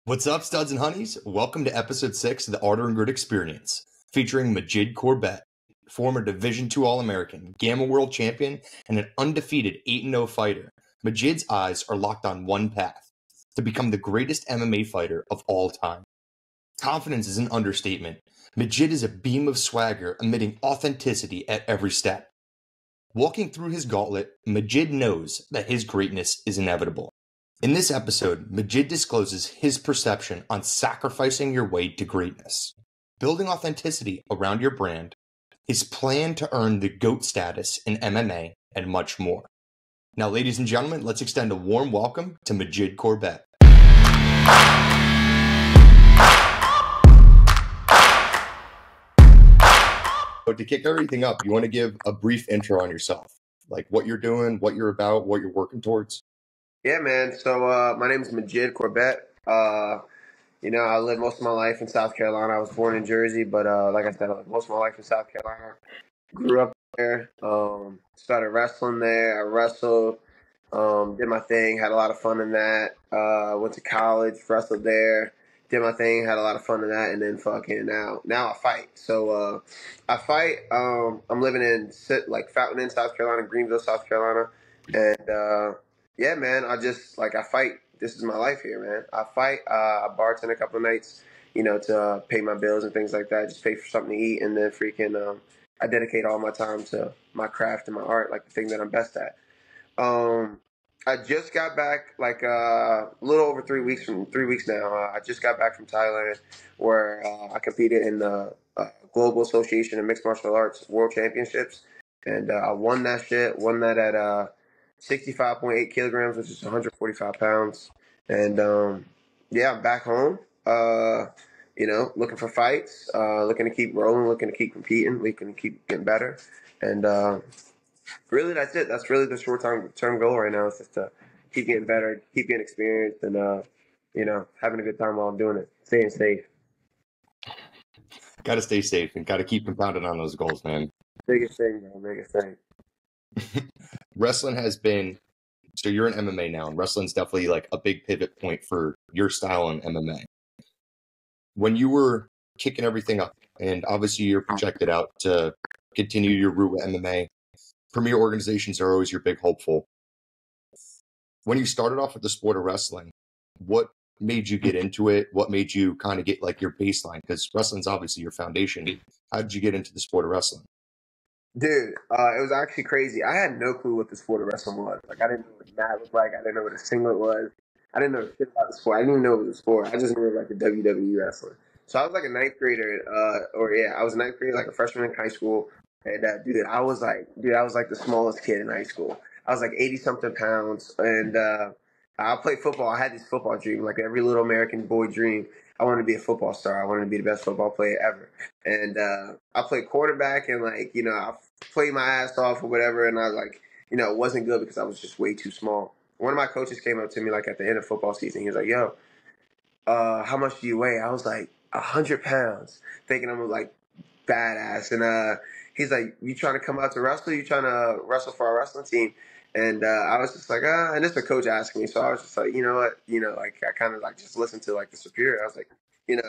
What's up, studs and honeys? Welcome to episode 6 of the Ardor and Grit Experience, featuring Majid Corbett, former Division II All-American, Gamma World Champion, and an undefeated 8-0 fighter. Majid's eyes are locked on one path, to become the greatest MMA fighter of all time. Confidence is an understatement. Majid is a beam of swagger, emitting authenticity at every step. Walking through his gauntlet, Majid knows that his greatness is inevitable. In this episode, Majid discloses his perception on sacrificing your way to greatness, building authenticity around your brand, his plan to earn the GOAT status in MMA, and much more. Now, ladies and gentlemen, let's extend a warm welcome to Majid Corbett. So to kick everything up, you want to give a brief intro on yourself, like what you're doing, what you're about, what you're working towards? Yeah, man. So my name is Majid Corbett. I lived most of my life in South Carolina. I was born in Jersey, but like I said, I lived most of my life in South Carolina. Grew up there. Started wrestling there. I wrestled. Did my thing. Had a lot of fun in that. Went to college. Wrestled there. Did my thing. Had a lot of fun in that. And then fucking now I fight. So I fight. I'm living in Fountain Inn, South Carolina, Greenville, South Carolina, and yeah, man, I fight. This is my life here, man. I fight. I bartend a couple of nights, to pay my bills and things like that. Just pay for something to eat, and then I dedicate all my time to my craft and my art, like the thing that I'm best at. I just got back, a little over 3 weeks now. I just got back from Thailand, where I competed in the Global Association of Mixed Martial Arts World Championships, and I won that shit. Won that at 65.8 kilograms, which is 145 pounds. And yeah, I'm back home, looking for fights, looking to keep rolling, looking to keep competing, looking to keep getting better. And really, that's it. That's really the short-term goal right now, is just to keep getting better, keep getting experience, and, having a good time while I'm doing it, staying safe. Got to stay safe and got to keep compounding on those goals, man. Biggest thing, man. Biggest thing. Wrestling has been, so you're in MMA now, and wrestling's definitely like a big pivot point for your style in MMA. When you were kicking everything up, and obviously you're projected out to continue your route with MMA, premier organizations are always your big hopeful. When you started off with the sport of wrestling, what made you get into it? What made you kind of get like your baseline? Because wrestling's obviously your foundation. How did you get into the sport of wrestling? Dude, it was actually crazy. I had no clue what the sport of wrestling was. Like, I didn't know what a mat looked like. I didn't know what a singlet was. I didn't know shit about the sport. I didn't even know it was a sport. I just knew it was like a WWE wrestling. So I was like a ninth grader, I was a ninth grader, like a freshman in high school. And I was like the smallest kid in high school. I was like 80-something pounds. And I played football. I had this football dream, like every little American boy dream. I wanted to be a football star. I wanted to be the best football player ever. And I played quarterback, and I played my ass off or whatever. And I was like, it wasn't good because I was just way too small. One of my coaches came up to me like at the end of football season. He was like, "Yo, how much do you weigh?" I was like 100 pounds, thinking I'm like badass. And he's like, "You trying to come out to wrestle? You trying to wrestle for our wrestling team?" And I was just like, and this is a coach asking me, so I was just like, you know what, I kind of like just listened to like the superior. I was like,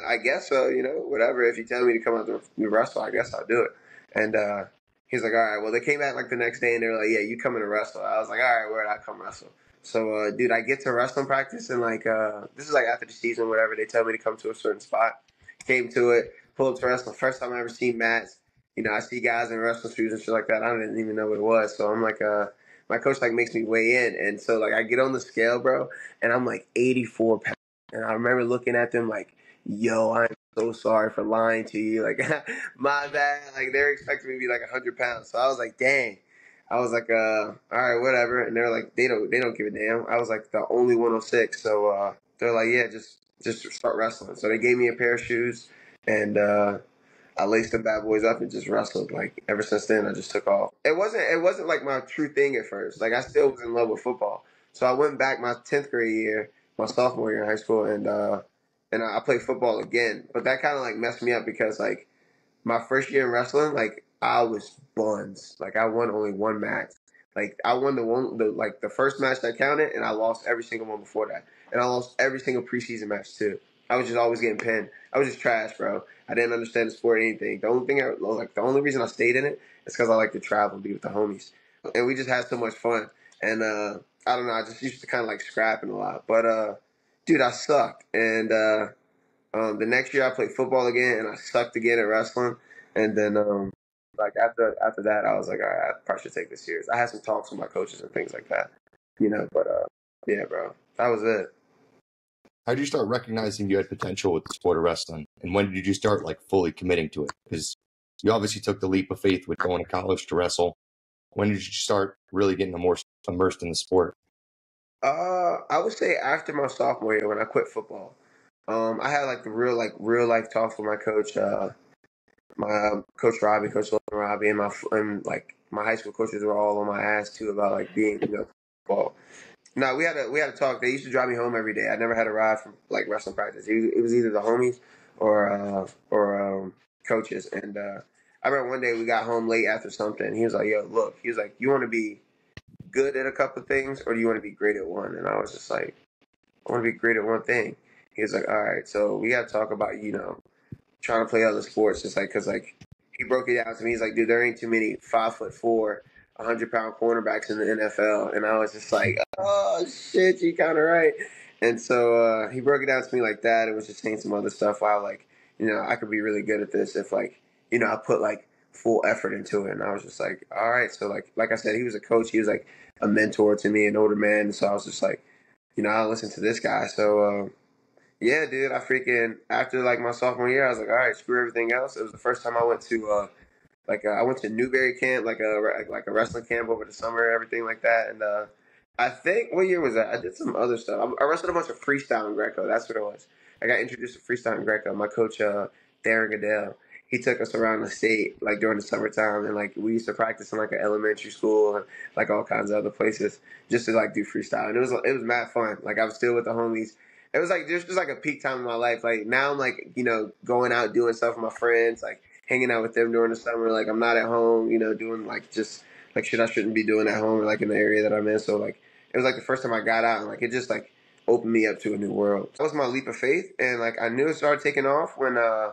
I guess so, whatever. If you tell me to come out to wrestle, I guess I'll do it. And he's like, all right. Well, they came back like the next day, and they were like, yeah, you coming to wrestle? I was like, all right, where'd I come wrestle? So, dude, I get to wrestling practice, and this is like after the season, whatever. They tell me to come to a certain spot. Came to it, pulled up to wrestling. First time I ever seen mats. I see guys in wrestling shoes and shit like that. I didn't even know what it was. So I'm like, my coach like makes me weigh in, and so like I get on the scale, bro, and I'm like 84 pounds. And I remember looking at them like, yo, I'm so sorry for lying to you. Like, my bad. Like, they're expecting me to be like 100 pounds. So I was like, dang. I was like, all right, whatever. And they're like, they don't give a damn. I was like the only 106. So they're like, yeah, just start wrestling. So they gave me a pair of shoes, and I laced the bad boys up and just wrestled. Like, ever since then, I just took off. It wasn't like my true thing at first. Like, I still was in love with football. So I went back my 10th grade year, my sophomore year in high school, and I played football again. But that kind of like messed me up because like my first year in wrestling, like I was buns. Like, I won only one match. Like, I won the first match that counted, and I lost every single one before that. and I lost every single preseason match too. I was just always getting pinned. I was just trash, bro. I didn't understand the sport or anything. The only reason I stayed in it is because I like to travel and be with the homies, and we just had so much fun. And I don't know, I just used to kind of like scrapping a lot. But dude, I sucked. And the next year I played football again, and I sucked again at wrestling. And then like after that, I was like, all right, I probably should take this serious. I had some talks with my coaches and things like that, you know. But yeah, bro, that was it. How did you start recognizing you had potential with the sport of wrestling? And when did you start like fully committing to it? Because you obviously took the leap of faith with going to college to wrestle. When did you start really getting more immersed in the sport? I would say after my sophomore year when I quit football. I had like the real life talks with my coach, my coach Robbie, Coach Robbie, and like my high school coaches were all on my ass too about like being football. No, we had a talk. They used to drive me home every day. I never had a ride from like wrestling practice. It was either the homies or coaches. And I remember one day we got home late after something. He was like, "Yo, look," he was like, "You want to be good at a couple of things, or do you want to be great at one?" And I was just like, "I want to be great at one thing." He was like, "All right, so we got to talk about trying to play other sports, just like because like he broke it down to me. He's like, dude, there ain't too many 5'4", 100-pound cornerbacks in the NFL, and I was just like, oh shit, you kind of right. And so he broke it down to me like that. It was just saying some other stuff. Wow, like I could be really good at this if like I put like full effort into it. And I was just like, all right. So like I said, he was a coach. He was like a mentor to me, an older man. And so I was just like, I listen to this guy. So. Yeah, dude, I freaking after like my sophomore year, I was like, all right, screw everything else. It was the first time I went to I went to Newberry camp, like a wrestling camp over the summer, everything like that. And I think what year was that? I did some other stuff. I wrestled a bunch of freestyle and Greco. That's what it was. I got introduced to freestyle and Greco. My coach, Darren Goodell, he took us around the state like during the summertime, and like we used to practice in like an elementary school and like all kinds of other places just to like do freestyle. And it was mad fun. Like I was still with the homies. It was like just like a peak time in my life. Like now I'm like going out doing stuff with my friends, like hanging out with them during the summer. Like I'm not at home, doing like just like shit I shouldn't be doing at home or like in the area that I'm in. So like it was like the first time I got out, and like it just like opened me up to a new world. That was my leap of faith, and like I knew it started taking off when I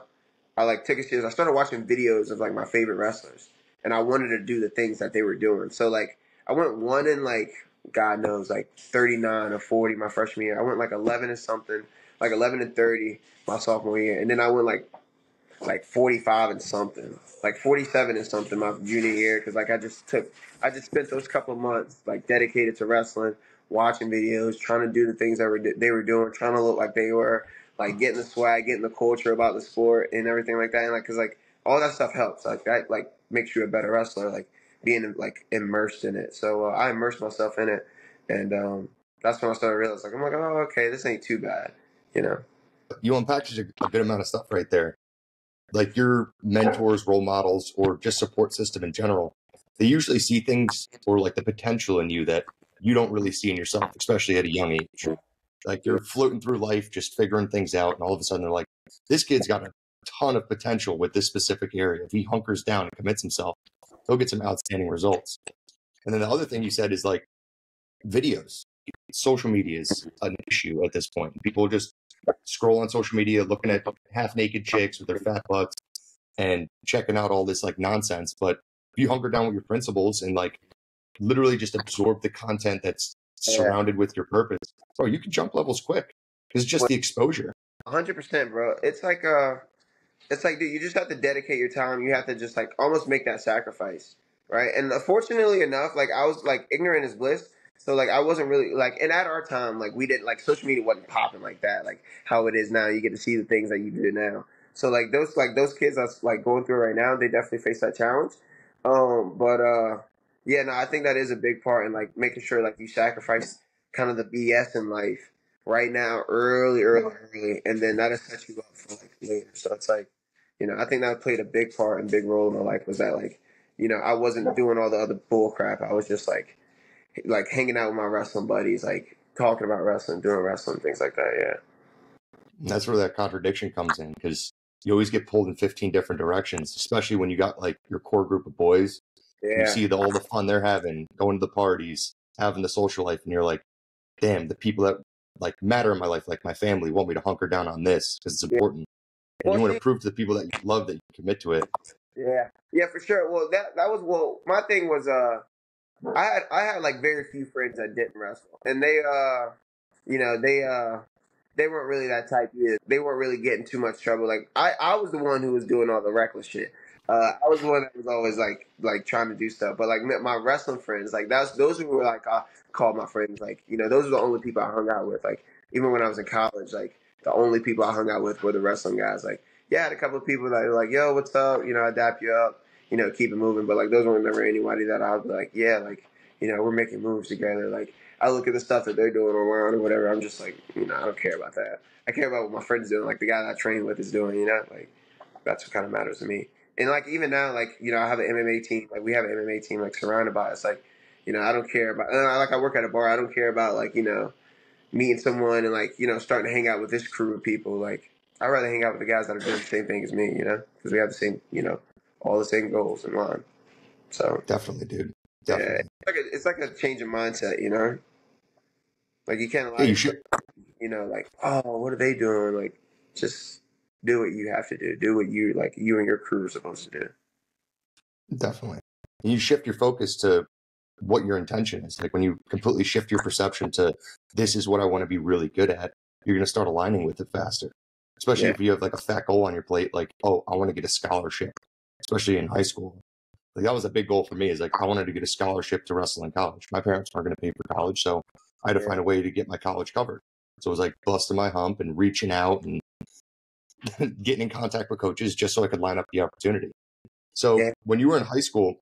like took it serious. I started watching videos of like my favorite wrestlers, and I wanted to do the things that they were doing. So like I went one in like God knows, like 39 or 40 my freshman year. I went like 11 and something, like 11 and 30 my sophomore year. And then I went like 45 and something, like 47 and something my junior year. Cause like I just spent those couple of months like dedicated to wrestling, watching videos, trying to do the things that they were doing, trying to look like they were, like getting the swag, getting the culture about the sport and everything like that. And like, cause like all that stuff helps. Like that, like makes you a better wrestler. Like, being like immersed in it. So I immersed myself in it, and that's when I started realizing, like, I'm like, oh, okay, this ain't too bad, you know. You unpackaged a good amount of stuff right there. Like your mentors, role models, or just support system in general, they usually see things or like the potential in you that you don't really see in yourself, especially at a young age. Like you're floating through life, just figuring things out, and all of a sudden they're like, this kid's got a ton of potential with this specific area. If he hunkers down and commits himself, he'll get some outstanding results. And then the other thing you said is like videos. Social media is an issue at this point. People just scroll on social media looking at half naked chicks with their fat butts and checking out all this like nonsense. But if you hunker down with your principles and like literally just absorb the content that's surrounded with your purpose, bro, you can jump levels quick. It's just the exposure. 100%, bro. It's like, dude, you just have to dedicate your time. You have to just like almost make that sacrifice, right? And fortunately enough, like I was like ignorant is bliss. So like I wasn't really like, and at our time, like we didn't like social media wasn't popping like that, like how it is now. You get to see the things that you do now. So like those kids that's like going through it right now, they definitely face that challenge. But yeah, no, I think that is a big part in like making sure like you sacrifice kind of the BS in life right now, early, and then that'll set you up for like later. So it's like, I think that played a big part and big role in my life was that like, I wasn't doing all the other bull crap. I was just like hanging out with my wrestling buddies, like talking about wrestling, doing wrestling, things like that. Yeah. And that's where that contradiction comes in because you always get pulled in 15 different directions, especially when you got like your core group of boys. You Yeah. see all the fun they're having, going to the parties, having the social life, and you're like, damn, the people that like matter in my life, like my family, want me to hunker down on this because it's important. And you want to prove to the people that you love that you commit to it. Yeah, for sure. Well, that was my thing was I had like very few friends that didn't wrestle, and they you know they weren't really that type either. They weren't really getting too much trouble. Like I was the one who was doing all the reckless shit. I was the one that was always like trying to do stuff. But like my wrestling friends, like those who were like I called my friends. Like those were the only people I hung out with. Like even when I was in college, like the only people I hung out with were the wrestling guys. Like yeah, I had a couple of people that were like, yo, what's up? I dap you up. Keep it moving. But like those weren't never anybody that I was like, yeah, like we're making moves together. Like I look at the stuff that they're doing around or whatever. I'm just like, I don't care about that. I care about what my friend's doing. Like the guy that I train with is doing. Like that's what kind of matters to me. And like even now, like I have an MMA team. Like we have an MMA team like surrounded by us. Like I don't care about. Like I work at a bar. I don't care about like meeting someone and like starting to hang out with this crew of people. Like I'd rather hang out with the guys that are doing the same thing as me. Because we have the same all the same goals in mind. So definitely, dude. Definitely. Yeah, it's like a change of mindset. Like you can't allow you should. Like, oh, what are they doing? Like, just do what you have to do. Do what you and your crew are supposed to do. Definitely. And you shift your focus to what your intention is. Like when you completely shift your perception to this is what I want to be really good at, you're going to start aligning with it faster. Especially if you have like a fat goal on your plate, like, oh, I want to get a scholarship, especially in high school. Like that was a big goal for me, is like I wanted to get a scholarship to wrestle in college. My parents weren't going to pay for college, so I had to find a way to get my college covered. So it was like busting my hump and reaching out and getting in contact with coaches just so I could line up the opportunity. So when you were in high school,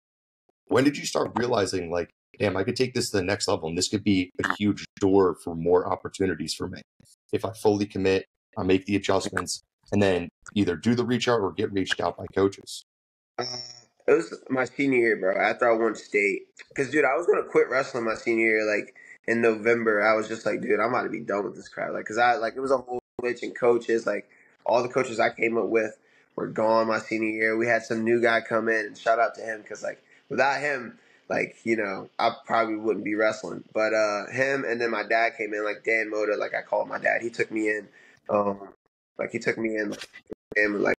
when did you start realizing like, damn, I could take this to the next level and this could be a huge door for more opportunities for me if I fully commit, I make the adjustments, and then either do the reach out or get reached out by coaches? It was my senior year, bro. After I won state, because dude, I was gonna quit wrestling my senior year. Like in November, I was just like, dude, I'm about to be done with this crap. Like, cause it was a whole switch in coaches. Like all the coaches I came up with were gone my senior year. We had some new guy come in, and shout out to him, because like without him, like I probably wouldn't be wrestling. But him and then my dad came in, like Dan Moda, like I called my dad. He took me in, like he took me in, like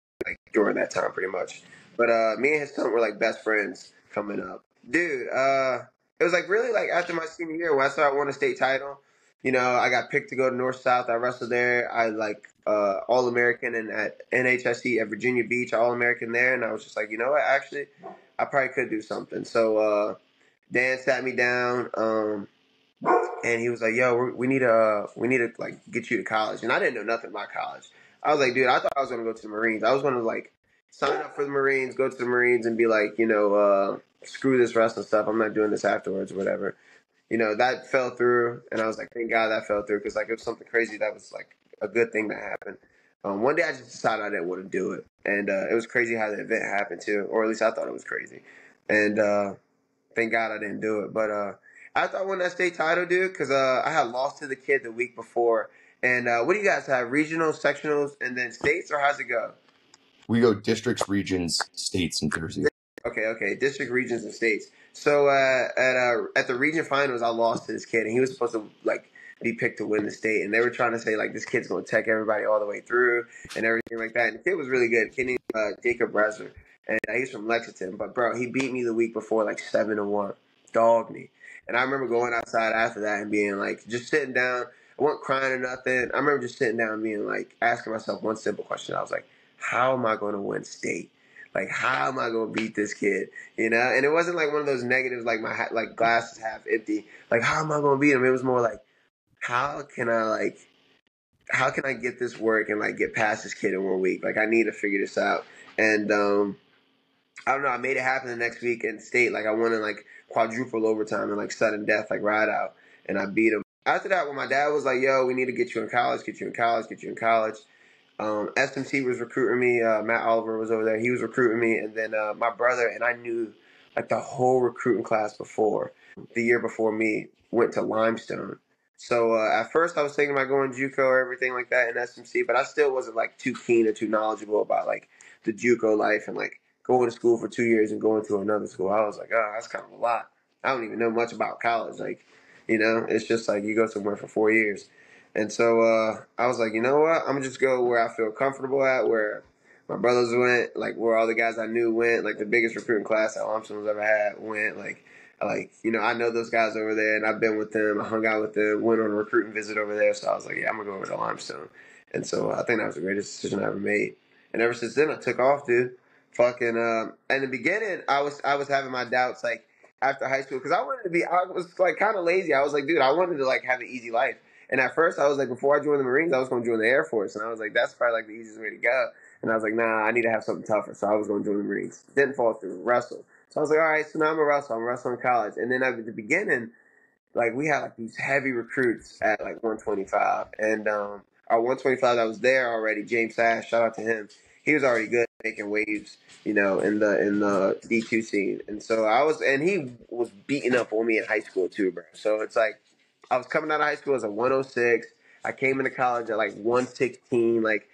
during that time, pretty much. But me and his son were like best friends coming up. Dude, it was like really like after my senior year when I started winning a state title. I got picked to go to North South. I wrestled there. I like All American and at NHSC at Virginia Beach, All American there. And I was just like, you know what? Actually, I probably could do something. So Dan sat me down, and he was like, "Yo, we need to like get you to college." And I didn't know nothing about college. I was like, dude, I thought I was gonna go to the Marines. I was gonna like sign up for the Marines, go to the Marines, and be like, screw this wrestling stuff. I'm not doing this afterwards, or whatever. That fell through, and I was like, thank God that fell through, because like it was something crazy that was like a good thing that happened. One day I just decided I didn't want to do it, and it was crazy how the event happened too, or at least I thought it was crazy. And thank God I didn't do it. But after I won that state title, dude, because I had lost to the kid the week before. And what do you guys have? Regionals, sectionals, and then states, or how's it go? We go districts, regions, states, and Jersey. Okay. District, regions, and states. So at the region finals, I lost to this kid, and he was supposed to like be picked to win the state. And they were trying to say like this kid's going to tech everybody all the way through and everything like that. And the kid was really good. Kid named Jacob Breser, and he's from Lexington. But bro, he beat me the week before like 7-1, dogged me. And I remember going outside after that and being like, just sitting down. I wasn't crying or nothing. I remember just sitting down and being like, asking myself one simple question. I was like, how am I going to win state? Like, how am I going to beat this kid? And it wasn't like one of those negatives, like my like glass is half empty. Like, how am I going to beat him? It was more like, how can I get this work and like get past this kid in 1 week? Like, I need to figure this out. And I don't know. I made it happen the next week in state. Like, I won in like quadruple overtime and like sudden death, like ride out, and I beat him. After that, when my dad was like, "Yo, we need to get you in college, get you in college." SMC was recruiting me. Matt Oliver was over there. He was recruiting me, and then my brother and I knew like the whole recruiting class before. The year before me went to Limestone. So at first I was thinking about going JUCO or everything like that in SMC, but I still wasn't like too keen or too knowledgeable about like the JUCO life and like going to school for 2 years and going to another school. I was like, oh, that's kind of a lot. I don't even know much about college. Like, it's just like you go somewhere for 4 years. And so I was like, you know what? I'm gonna just go where I feel comfortable at, where my brothers went, like where all the guys I knew went, like the biggest recruiting class that Armstrong's ever had went. Like I know those guys over there, and I've been with them. I hung out with them, went on a recruiting visit over there. So I was like, yeah, I'm gonna go over to Limestone. And so I think that was the greatest decision I ever made. And ever since then, I took off, dude. Fucking. In the beginning, I was having my doubts, like after high school, because I wanted to be. I was like kind of lazy. I was like, dude, I wanted to like have an easy life. And at first, I was like, before I joined the Marines, I was going to join the Air Force, and I was like, that's probably like the easiest way to go. And I was like, nah, I need to have something tougher. So I was going to join the Marines. Didn't fall through. Wrestle. So I was like, all right, so now I'm a wrestler. I'm wrestling in college. And then at the beginning, like we had like these heavy recruits at like 125, and our 125 that was there already, James Sash, shout out to him. He was already good, making waves, in the D2 scene, and so and he was beating up on me in high school too, bro. So it's like I was coming out of high school as a 106. I came into college at like 116, like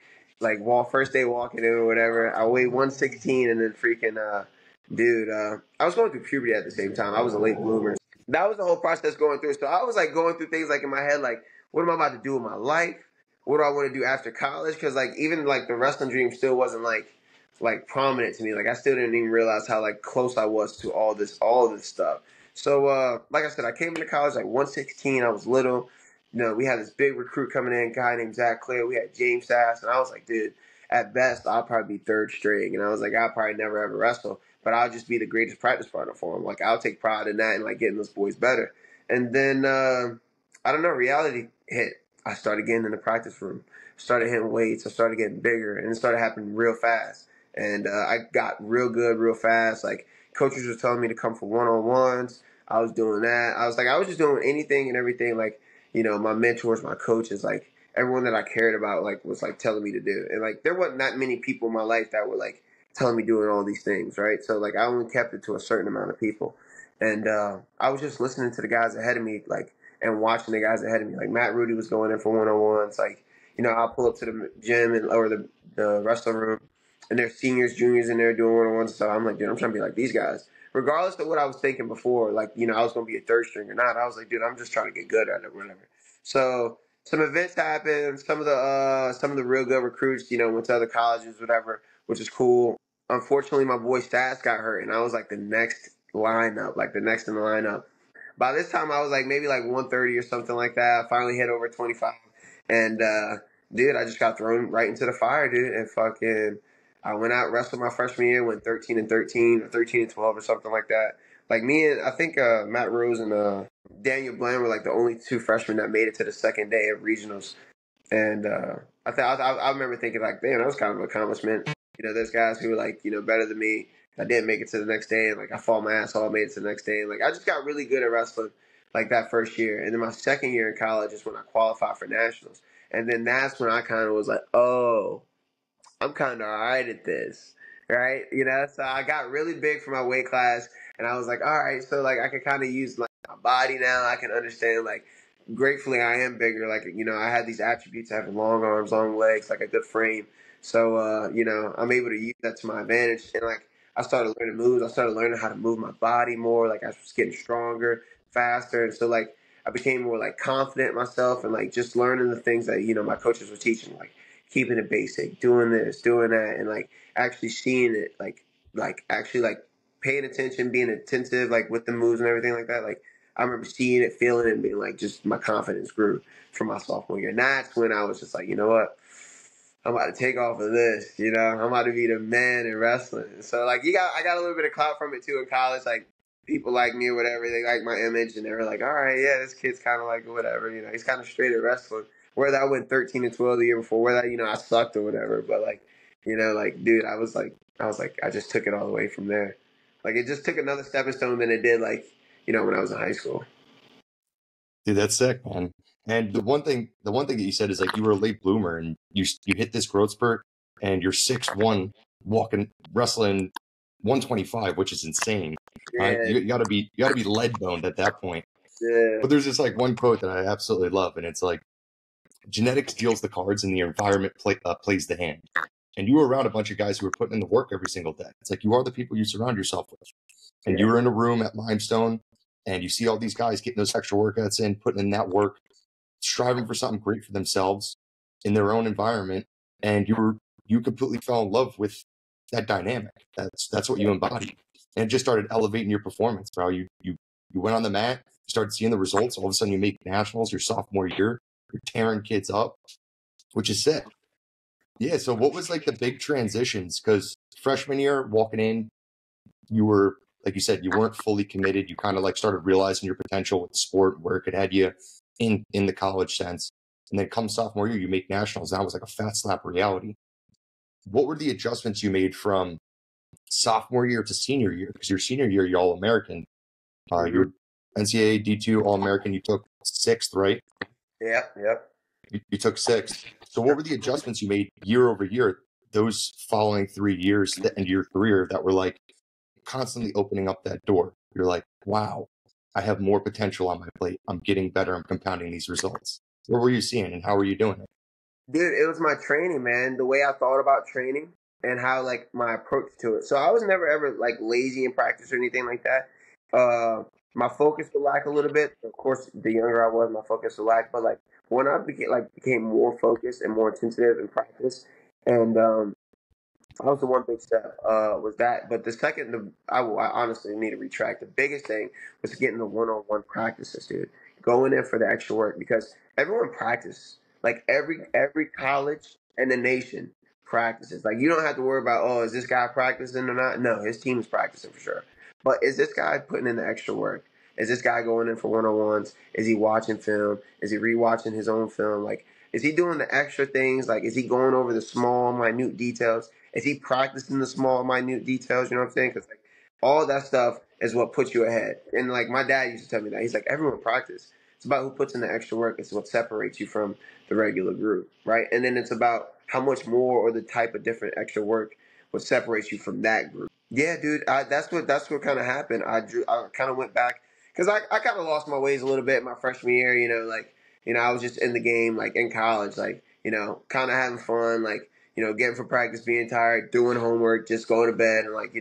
first day walking in or whatever. I weighed 116, and then freaking dude, I was going through puberty at the same time. I was a late bloomer. That was the whole process going through. So I was like going through things like in my head, like what am I about to do with my life? What do I want to do after college? Because like even like the wrestling dream still wasn't like prominent to me. Like I still didn't even realize how like close I was to all this stuff. So like I said, I came into college like 116. I was little. We had this big recruit coming in, guy named Zach Clear. We had James Sass, and I was like, dude, at best I'll probably be third string, and I was like, I'll probably never ever wrestle, but I'll just be the greatest practice partner for him. Like I'll take pride in that and like getting those boys better. And then I don't know, reality hit. I started getting in the practice room, started hitting weights, I started getting bigger, and it started happening real fast. And I got real good real fast. Like coaches were telling me to come for one-on-ones. I was doing that. I was just doing anything and everything. Like my mentors, my coaches, like everyone that I cared about, like was like telling me to do. And like there wasn't that many people in my life that were like telling me doing all these things, right? So like I only kept it to a certain amount of people. And I was just listening to the guys ahead of me, like, and watching the guys ahead of me. Like Matt Rudy was going in for one-on-ones. Like, I'll pull up to the gym or the wrestling room, and there's seniors, juniors in there doing one-on-ones. So I'm like, dude, I'm trying to be like these guys. Regardless of what I was thinking before, like, I was going to be a third string or not, I was like, dude, I'm just trying to get good at it or whatever. So some events happened. Some of the real good recruits, went to other colleges, whatever, which is cool. Unfortunately, my boy Stats got hurt, and I was like the next lineup, like the next in the lineup. By this time, I was like maybe like 130 or something like that. I finally hit over 25, and dude, I just got thrown right into the fire, dude, and fucking. I went out, wrestled my freshman year, went 13-13 or 13-12 or something like that. Like me and I think Matt Rose and Daniel Bland were like the only two freshmen that made it to the second day of regionals. And I remember thinking like, damn, that was kind of an accomplishment. There's guys who were like, better than me. I didn't make it to the next day, and like I fought my ass off, made it to the next day, and like I just got really good at wrestling like that first year. And then my second year in college is when I qualified for nationals, and then that's when I kind of was like, oh, I'm kind of all right at this, right? So I got really big for my weight class, and I was like, all right, so like I can kind of use like my body now. I can understand like, gratefully I am bigger. Like I had these attributes, having long arms, long legs, like a good frame. So I'm able to use that to my advantage, and like I started learning moves. I started learning how to move my body more. Like I was getting stronger, faster, and so like I became more like confident in myself, and like just learning the things that my coaches were teaching, like keeping it basic, doing this, doing that, and like actually seeing it, like actually like paying attention, being attentive, like with the moves and everything like that. Like I remember seeing it, feeling it, and being like, just my confidence grew from my sophomore year. And that's when I was just like, you know what? I'm about to take off of this, I'm about to be the man in wrestling. So like I got a little bit of clout from it too in college. Like people like me or whatever, they like my image, and they were like, all right, yeah, this kid's kind of like whatever, he's kind of straight at wrestling. Whether I went 13-12 the year before, whether I sucked or whatever, but like, like dude, I just took it all the way from there. Like it just took another stepping stone than it did like, when I was in high school. Dude, that's sick, man. And the one thing that you said is like you were a late bloomer and you hit this growth spurt and you're 6'1", walking, wrestling 125, which is insane. Yeah, You gotta be lead boned at that point. yeah, But there's this like one quote that I absolutely love, and it's like, genetics deals the cards and the environment plays the hand. And you were around a bunch of guys who were putting in the work every single day. It's like you are the people you surround yourself with. And you were in a room at Limestone, and you see all these guys getting those extra workouts in, putting in that work. striving for something great for themselves in their own environment, and you completely fell in love with that dynamic. That's what you embodied, and it just started elevating your performance, bro. You went on the mat, you started seeing the results. All of a sudden, you make nationals your sophomore year. You're tearing kids up, which is sick. Yeah. So, what was like the big transitions? Because freshman year, walking in, you were, like you said, you weren't fully committed. You kind of like started realizing your potential with the sport, where it could head you in the college sense. And then come sophomore year, you make nationals. That was like a fat slap reality. What were the adjustments you made from sophomore year to senior year? Because your senior year, you're all American. You're NCAA D2 All American. You took sixth, right? Yep. You took sixth. So what were the adjustments you made year over year, those following 3 years, the end of your career, that were like constantly opening up that door? You're like, wow, I have more potential on my plate. I'm getting better. I'm compounding these results. What were you seeing and how were you doing it? Dude, it was my training, man. The way I thought about training and how like my approach to it. So I was never ever like lazy in practice or anything like that. My focus would lack a little bit. Of course, the younger I was, my focus would lack. But like when I became more focused and more intensive in practice, and that was the one big step, was that. But the second, I honestly need to retract. The biggest thing was getting the one-on-one practices, dude. Going in for the extra work because everyone practices. Like every college in the nation practices. Like you don't have to worry about, oh, is this guy practicing or not? No, his team's practicing for sure. But is this guy putting in the extra work? Is this guy going in for one-on-ones? Is he watching film? Is he rewatching his own film? Like, is he doing the extra things? Like, is he going over the small, minute details? Is he practicing the small, minute details? You know what I'm saying? Because like all that stuff is what puts you ahead. And like my dad used to tell me that he's like, everyone practice. It's about who puts in the extra work. It's what separates you from the regular group, right? And then it's about how much more or the type of different extra work what separates you from that group. Yeah, dude, that's what kind of happened. I kind of went back because I kind of lost my ways a little bit my freshman year. I was just in the game, like in college, like kind of having fun, like getting for practice, being tired, doing homework, just going to bed, and like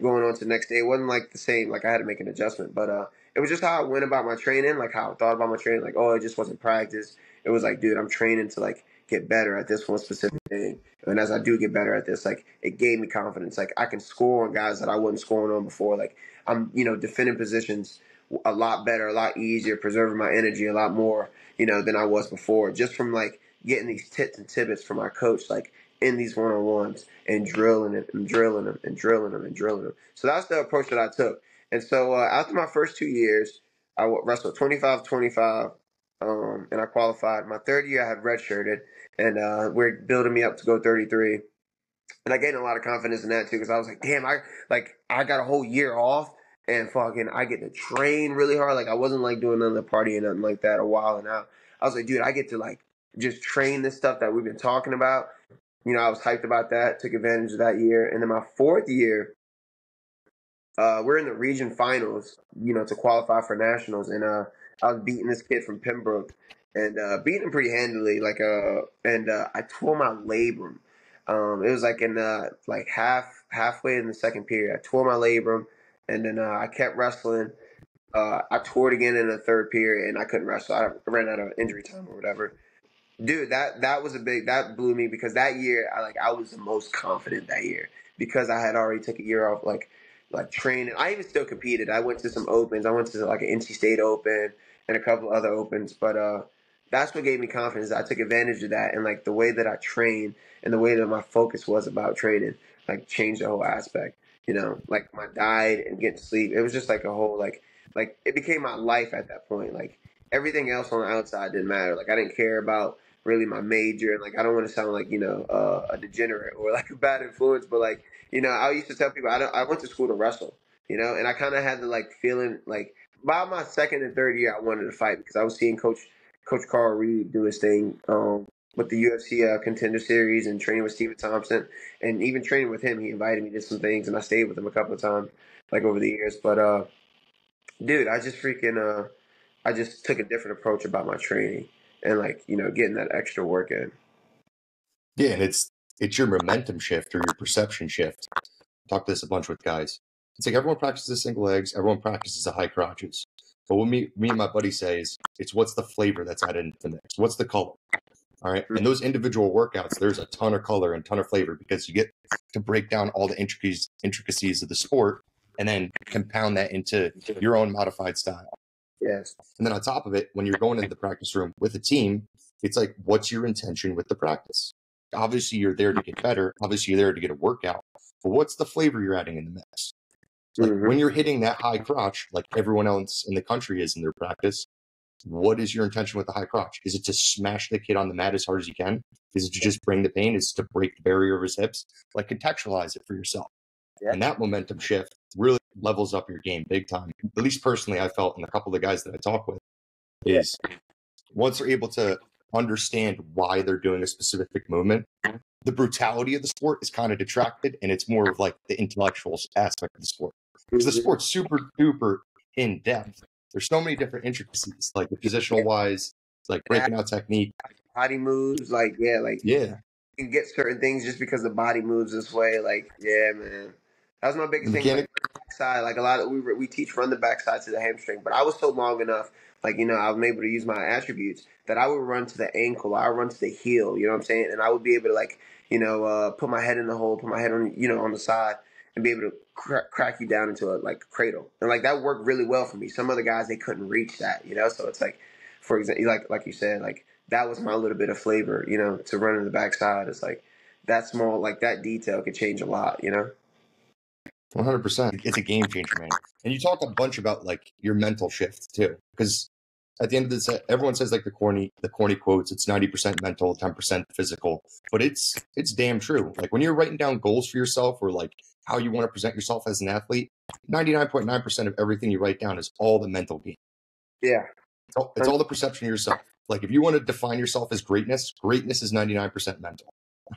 going on to the next day. It wasn't like the same. Like I had to make an adjustment, but it was just how I went about my training, like how I thought about my training. Like, oh, it just wasn't practice. It was like, dude, I'm training to like get better at this one specific thing. And as I do get better at this, like it gave me confidence. Like I can score on guys that I wasn't scoring on before. Like I'm, defending positions a lot better, a lot easier, preserving my energy a lot more, than I was before. Just from like getting these tips and tidbits from my coach, like in these one-on-ones and drilling it and drilling them and drilling them and drilling them. So that's the approach that I took. And so after my first 2 years, I wrestled 25-25, and I qualified. My third year, I had redshirted, and we're building me up to go 33. And I gained a lot of confidence in that too, because I was like, damn, I got a whole year off, and fucking I get to train really hard. Like I wasn't like doing none of the party and nothing like that a while and out. I was like, dude, I get to like just train this stuff that we've been talking about. I was hyped about that, took advantage of that year. And then my fourth year, we're in the region finals, to qualify for nationals. And I was beating this kid from Pembroke and beating him pretty handily. I tore my labrum. It was like in like halfway in the second period. I tore my labrum, and then I kept wrestling. I tore it again in the third period, and I couldn't wrestle. I ran out of injury time or whatever. Dude, that was that blew me because that year I was the most confident that year because I had already took a year off like training. I even still competed. I went to some opens. I went to like an NC State Open and a couple other opens, but that's what gave me confidence. I took advantage of that and like the way that I trained and the way that my focus was about training like changed the whole aspect. Like my diet and getting sleep. It was just like a whole like it became my life at that point. Like everything else on the outside didn't matter. Like I didn't care about really my major, and like I don't want to sound like a degenerate or like a bad influence, but like I used to tell people I went to school to wrestle, and I kind of had the like feeling like by my second and third year I wanted to fight because I was seeing Coach Carl Reed do his thing with the UFC Contender Series and training with Stephen Thompson, and even training with him he invited me to some things and I stayed with him a couple of times like over the years, but dude, I just took a different approach about my training and like getting that extra work in. Yeah, and it's your momentum shift or your perception shift. Talk this a bunch with guys. It's like everyone practices single legs, everyone practices the high crotches. But what me and my buddy say is, it's what's the flavor that's added into the mix? What's the color? All right. And those individual workouts, there's a ton of color and ton of flavor because you get to break down all the intricacies of the sport and then compound that into your own modified style. Yes. And then on top of it, when you're going into the practice room with a team, it's like, what's your intention with the practice? Obviously, you're there to get better. Obviously, you're there to get a workout. But what's the flavor you're adding in the mix? Like when you're hitting that high crotch, like everyone else in the country is in their practice, what is your intention with the high crotch? Is it to smash the kid on the mat as hard as you can? Is it to just bring the pain? Is it to break the barrier of his hips? Like contextualize it for yourself. Yeah. And that momentum shift really levels up your game big time. At least personally, I felt, and a couple of the guys that I talk with, is once they're able to understand why they're doing a specific movement, the brutality of the sport is kind of detracted, and it's more of like the intellectual aspect of the sport. Because the sport's super duper in depth. There's so many different intricacies, like the positional wise, like breaking out technique, body moves, you can get certain things just because the body moves this way. Like, yeah, man, that was my biggest thing. Like, backside, like a lot of we teach run the backside to the hamstring, but I was so long enough, like, you know, I was able to use my attributes that I would run to the ankle, I would run to the heel. You know what I'm saying? And I would be able to, like, you know, put my head in the hole, put my head on, you know, on the side, and be able to crack you down into a like cradle. And like that worked really well for me. Some other guys, they couldn't reach that, you know. So it's like, for example, like you said, like that was my little bit of flavor, you know, to run in the backside. It's like that small, like that detail could change a lot, you know. 100%. It's a game changer, man. And you talk a bunch about like your mental shift too, because at the end of this, everyone says like the corny quotes. It's 90% mental, 10% physical, but it's damn true. Like when you're writing down goals for yourself or like how you want to present yourself as an athlete, 99.9% of everything you write down is all the mental game. Yeah, it's all the perception of yourself. Like if you want to define yourself as greatness is 99% mental.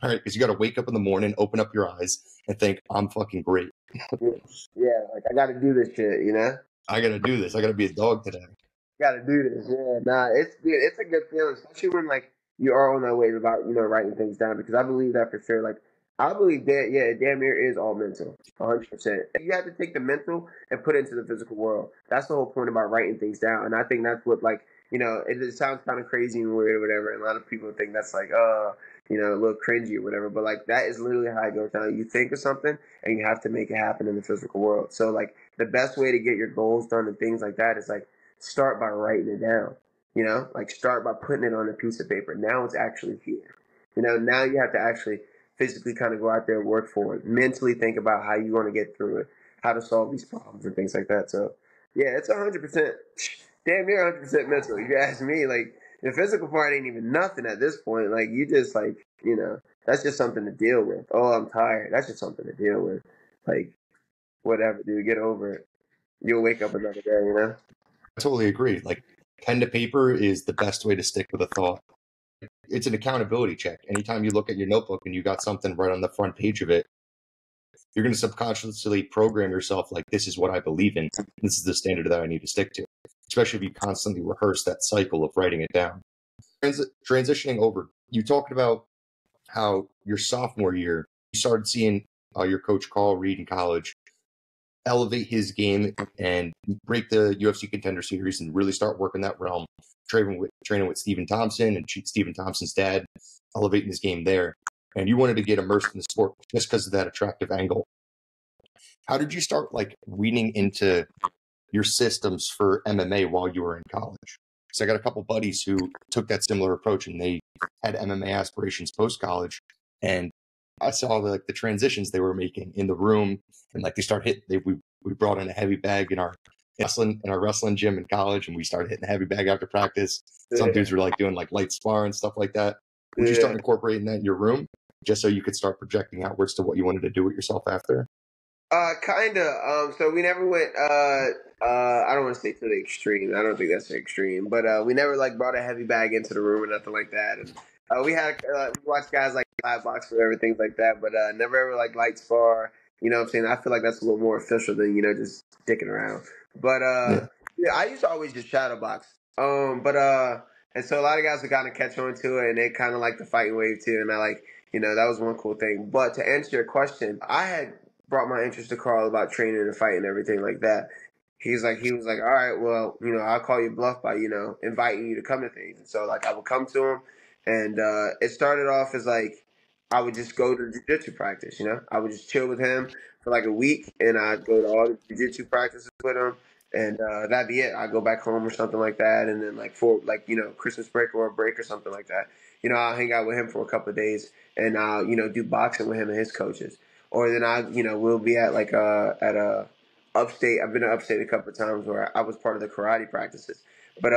All right, because you got to wake up in the morning, open up your eyes, and think, I'm fucking great. Yeah, like I got to do this shit, you know. I got to do this. I got to be a dog today. Got to do this. Yeah, nah, it's a good feeling, especially when like you are on that way about, you know, writing things down, because I believe that for sure. Like I believe that, yeah, damn near is all mental, 100%. You have to take the mental and put it into the physical world. That's the whole point about writing things down, and I think that's what, like, you know, it sounds kind of crazy and weird or whatever, and a lot of people think that's like, you know, a little cringy or whatever, but like that is literally how it goes down. You think of something and you have to make it happen in the physical world. So like the best way to get your goals done and things like that is like start by writing it down. You know, like start by putting it on a piece of paper. Now it's actually here. You know, now you have to actually physically kind of go out there and work for it. Mentally think about how you want to get through it, how to solve these problems and things like that. So yeah, it's 100%, damn near 100% mental. You ask me, like the physical part ain't even nothing at this point. Like you just like, you know, that's just something to deal with. Oh, I'm tired. That's just something to deal with. Like whatever, dude, get over it. You'll wake up another day, you know? I totally agree. Like pen to paper is the best way to stick with a thought. It's an accountability check. Anytime you look at your notebook and you got something right on the front page of it, you're going to subconsciously program yourself like, this is what I believe in. This is the standard that I need to stick to, especially if you constantly rehearse that cycle of writing it down. Transitioning over, you talked about how your sophomore year, you started seeing your coach Carl Reed in college elevate his game and break the UFC Contender Series and really start working that realm, training with Stephen Thompson and Stephen Thompson's dad, elevating his game there. And you wanted to get immersed in the sport just because of that attractive angle. How did you start like weaning into your systems for MMA while you were in college? Because I got a couple buddies who took that similar approach and they had MMA aspirations post college, and I saw the transitions they were making in the room, and like they start hitting. We brought in a heavy bag in our wrestling gym in college, and we started hitting a heavy bag after practice. Some dudes were like doing like light spar and stuff like that. Would you start incorporating that in your room just so you could start projecting outwards to what you wanted to do with yourself after? Kinda. So we never went. I don't want to say to the extreme. I don't think that's the extreme. But we never like brought a heavy bag into the room or nothing like that. And we watched guys like live box or everything like that. But never ever like light spar. You know what I'm saying? I feel like that's a little more official than, you know, just dicking around. But yeah, I used to always just shadow box. And so a lot of guys would kind of catch on to it, and they kind of like the fighting wave too. And I like, you know, that was one cool thing. But to answer your question, I had brought my interest to Carl about training and fighting and everything like that. he was like, all right, well, I'll call you bluff by, inviting you to come to things. And so like I would come to him, and it started off as like I would just go to jiu-jitsu practice. I would just chill with him for like a week, and I'd go to all the jiu-jitsu practices with him, and that'd be it. I'd go back home or something like that, and then like for like Christmas break or a break or something like that. I'll hang out with him for a couple of days, and I'll do boxing with him and his coaches, or then we'll be at like at a upstate. I've been to upstate a couple of times where I was part of the karate practices. But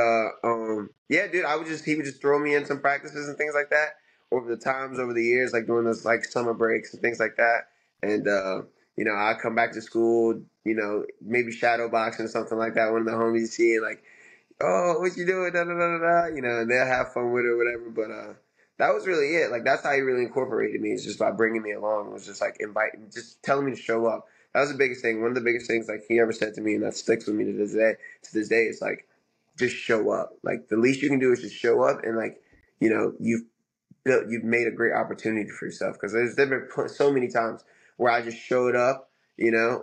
yeah, dude, he would just throw me in some practices and things like that over the years, like during those like summer breaks and things like that. And I come back to school, maybe shadow boxing or something like that. One of the homies see like, oh, what you doing? Da, da, da, da, da. And they'll have fun with it or whatever. But that was really it. Like that's how he really incorporated me. Is just by bringing me along. It was just like inviting, just telling me to show up. That was the biggest thing. One of the biggest things like he ever said to me, and that sticks with me to this day. Is like, just show up. Like the least you can do is just show up, and like you've made a great opportunity for yourself. Because there's been so many times where I just showed up,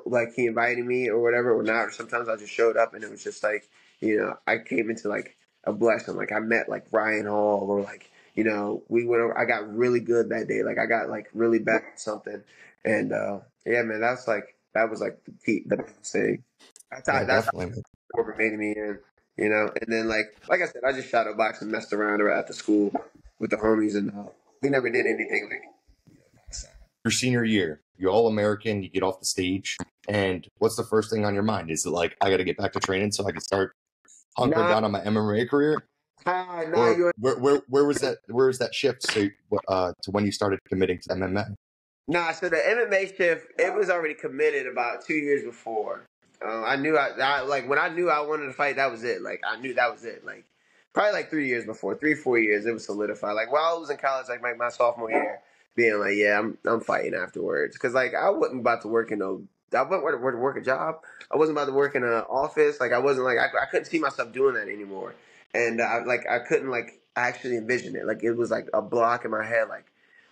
like he invited me or whatever or not. Or sometimes I just showed up and it was just like, I came into like a blessing. Like I met like Ryan Hall or like, we went over, I got really good that day. Like I got like really bad at something. And yeah, man, that was like the biggest thing. Yeah, That's definitely. how made me in. And then like I said, I just shadow boxed and messed around at the school with the homies, and we never did anything like. Your senior year, you're all American, you get off the stage, and what's the first thing on your mind? Is it like, I got to get back to training so I can start hunkering down on my MMA career? Or where was that shift to when you started committing to MMA? Nah, so the MMA shift, it was already committed about 2 years before. I knew I like when I knew I wanted to fight, that was it. Like I knew that was it. Like probably like 3 years before, 3-4 years, it was solidified. Like while I was in college, like my sophomore year, being like, yeah, I'm fighting afterwards, because like I wasn't about to work I wasn't about to work a job. I wasn't about to work in an office. Like I wasn't like I couldn't see myself doing that anymore, and I couldn't like actually envision it. Like it was like a block in my head.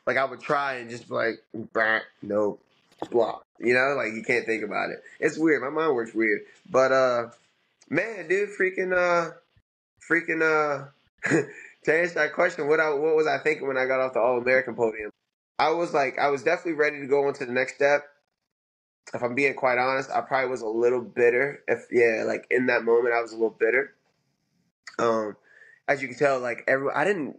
Like I would try and just be like, no, block. Like you can't think about it. It's weird. My mind works weird. But man, dude, freaking to answer that question, what was I thinking when I got off the All American podium? I was definitely ready to go on to the next step. If I'm being quite honest, I probably was a little bitter. Like in that moment, I was a little bitter. As you can tell, like I didn't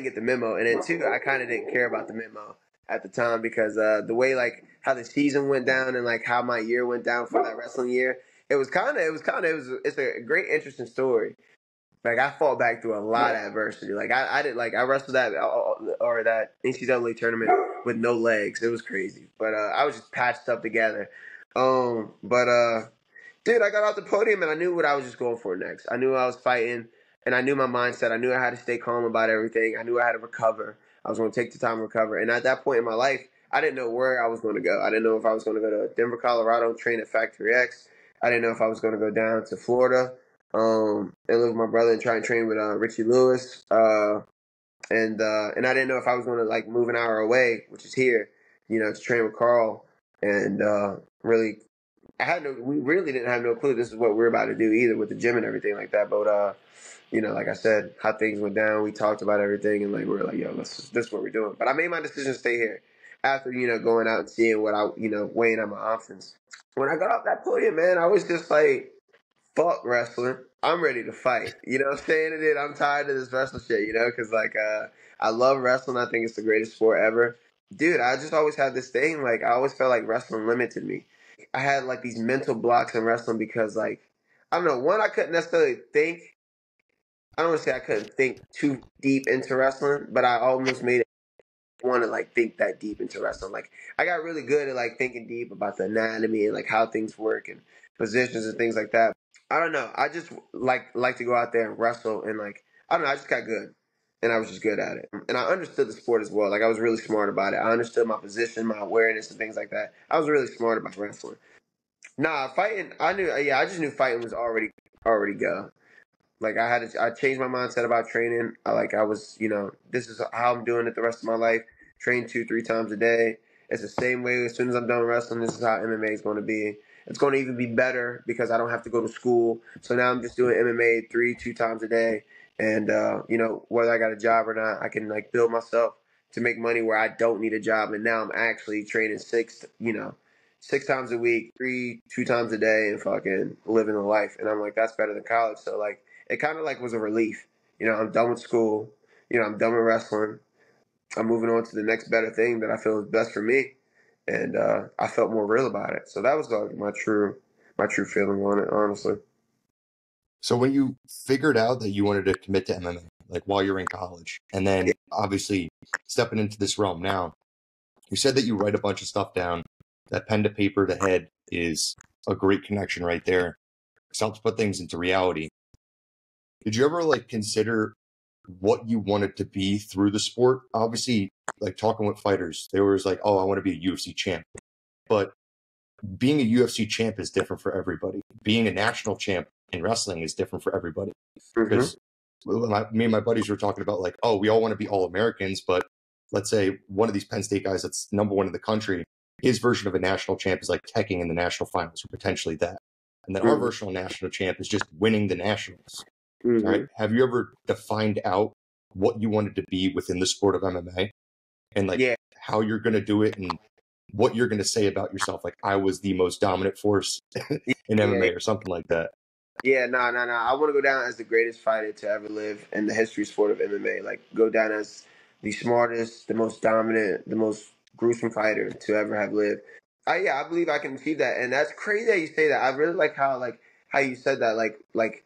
get the memo, and then two, I kind of didn't care about the memo at the time, because the way like how the season went down and like how my year went down for that wrestling year, it's a great interesting story. Like I fought back through a lot of adversity. Like I wrestled that NCAA tournament with no legs. It was crazy, but I was just patched up together. But dude, I got off the podium and I knew what I was just going for next. I knew I was fighting, and I knew my mindset. I knew I had to stay calm about everything. I knew I had to recover. I was going to take the time to recover. And at that point in my life, I didn't know where I was going to go. I didn't know if I was going to go to Denver, Colorado, train at Factory X. I didn't know if I was going to go down to Florida and live with my brother and try and train with Richie Lewis. And I didn't know if I was going to like move an hour away, which is here, to train with Carl. And really, we really didn't have no clue this is what we're about to do either, with the gym and everything like that. But like I said, how things went down, we talked about everything, and like we were like, yo, this is what we're doing. But I made my decision to stay here after going out and seeing what I weighing out my options. When I got off that podium, man, I was just like, fuck wrestling. I'm ready to fight. You know what I'm saying? And I'm tired of this wrestling shit, because like I love wrestling. I think it's the greatest sport ever. Dude, I just always had this thing, like I always felt like wrestling limited me. I had like these mental blocks in wrestling because like, I don't know, one, I couldn't necessarily think. I don't want to say I couldn't think too deep into wrestling, but I almost made it want to like think that deep into wrestling. Like I got really good at like thinking deep about the anatomy and like how things work and positions and things like that. I don't know. I just like to go out there and wrestle, and like I don't know. I just got good, and I was just good at it, and I understood the sport as well. Like I was really smart about it. I understood my position, my awareness, and things like that. I was really smart about wrestling. Nah, fighting. I knew. Yeah, I just knew fighting was already go. Like I changed my mindset about training. I was, this is how I'm doing it the rest of my life. Train 2-3 times a day. It's the same way. As soon as I'm done wrestling, this is how MMA is going to be. It's going to even be better because I don't have to go to school. So now I'm just doing MMA two times a day. And, whether I got a job or not, I can like build myself to make money where I don't need a job. And now I'm actually training six times a week, two times a day, and fucking living the life. And I'm like, that's better than college. So like, it kind of like was a relief. I'm done with school. I'm done with wrestling. I'm moving on to the next better thing that I feel is best for me. And I felt more real about it. So that was like my true feeling on it, honestly. So when you figured out that you wanted to commit to MMA, like while you're in college, and then obviously stepping into this realm now, you said that you write a bunch of stuff down. That pen to paper to head is a great connection right there. It helps put things into reality. Did you ever like consider what you wanted to be through the sport? Obviously, like talking with fighters, they were like, "Oh, I want to be a UFC champ," but being a UFC champ is different for everybody. Being a national champ in wrestling is different for everybody. Because me and my buddies were talking about like, oh, we all want to be all Americans, but let's say one of these Penn State guys that's number one in the country, his version of a national champ is like teching in the national finals or potentially that. And then our version of national champ is just winning the nationals. All right. Have you ever defined out what you wanted to be within the sport of MMA and like how you're going to do it and what you're going to say about yourself? Like, I was the most dominant force in MMA or something like that. Yeah, no. I want to go down as the greatest fighter to ever live in the history sport of MMA. Like, go down as the smartest, the most dominant, the most gruesome fighter to ever have lived. I believe I can achieve that, and that's crazy that you say that. I really like how you said that. Like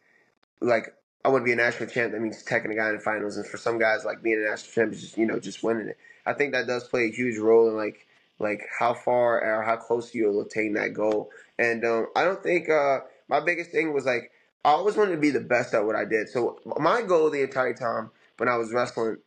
I want to be a national champ. That means taking a guy in the finals, and for some guys, like being a national champ is just winning it. I think that does play a huge role in like how far or how close you'll attain that goal. And I don't think my biggest thing was like I always wanted to be the best at what I did. So my goal the entire time when I was wrestling,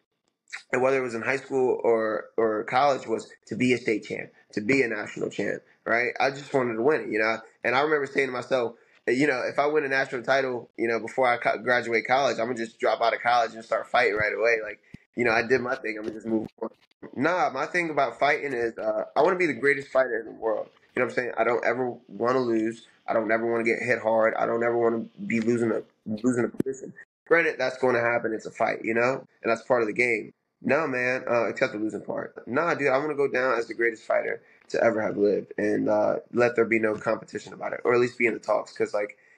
and whether it was in high school or college, was to be a state champ, to be a national champ, right? I just wanted to win it. And I remember saying to myself, if I win a national title, before I graduate college, I'm gonna just drop out of college and start fighting right away. Like, I did my thing. I'm gonna just move on. Nah, my thing about fighting is I want to be the greatest fighter in the world. You know what I'm saying? I don't ever want to lose. I don't ever want to get hit hard. I don't ever want to be losing a position. Granted, that's going to happen. It's a fight, and that's part of the game. No, man, except the losing part. Nah, dude, I want to go down as the greatest fighter to ever have lived, and let there be no competition about it, or at least be in the talks. Because,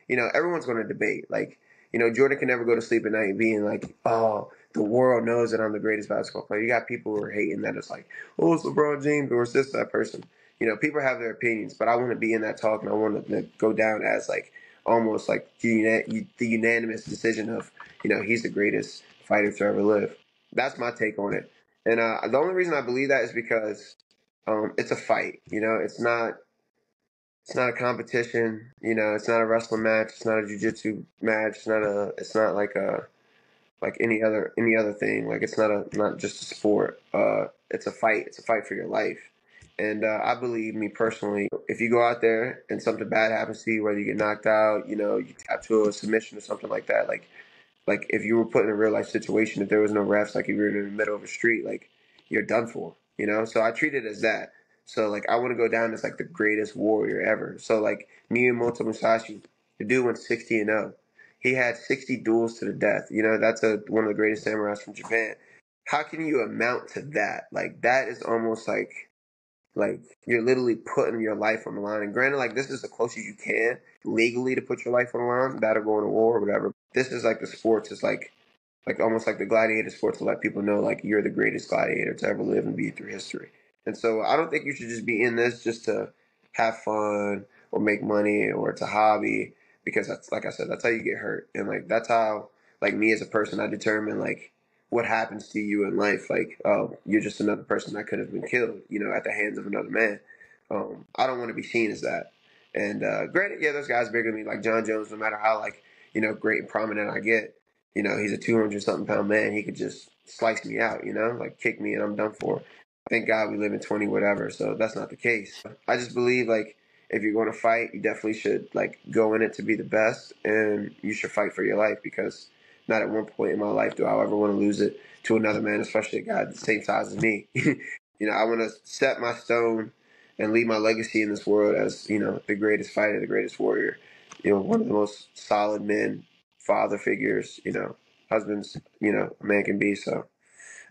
everyone's going to debate. Like, Jordan can never go to sleep at night being like, oh, the world knows that I'm the greatest basketball player. You got people who are hating that it's like, oh, it's LeBron James or it's this, that person. People have their opinions, but I want to be in that talk, and I want to go down as like almost like the unanimous decision of, he's the greatest fighter to ever live. That's my take on it. And the only reason I believe that is because it's a fight. It's not a competition. It's not a wrestling match. It's not a jiu-jitsu match. It's not like any other thing. Like, it's not just a sport. It's a fight. It's a fight for your life. And I believe, me personally, if you go out there and something bad happens to you, whether you get knocked out, you tap to a submission or something like that, like if you were put in a real life situation, if there was no refs, like if you were in the middle of a street, like you're done for, So I treat it as that. So like I want to go down as like the greatest warrior ever. So like Miyamoto Musashi, the dude went 60-0. He had 60 duels to the death. That's one of the greatest samurais from Japan. How can you amount to that? Like that is almost like you're literally putting your life on the line. And granted, like this is the closest you can legally to put your life on the line, that or going to war or whatever. This is like the sports. It's like almost like the gladiator sports to let people know like you're the greatest gladiator to ever live and be through history. And so I don't think you should just be in this just to have fun or make money or it's a hobby, because that's, like I said, that's how you get hurt. And like that's how, like, me as a person, I determine like what happens to you in life. Like, oh, you're just another person that could have been killed, at the hands of another man. I don't want to be seen as that. And granted, yeah, those guys bigger than me, like John Jones, no matter how great and prominent I get, he's a 200-something pound man. He could just slice me out, like kick me and I'm done for. Thank God we live in 20 whatever, so that's not the case. I just believe like if you're going to fight, you definitely should like go in it to be the best, and you should fight for your life, because not at one point in my life do I ever want to lose it to another man, especially a guy the same size as me. I want to set my stone and leave my legacy in this world as, the greatest fighter, the greatest warrior, one of the most solid men, father figures, husbands, a man can be. So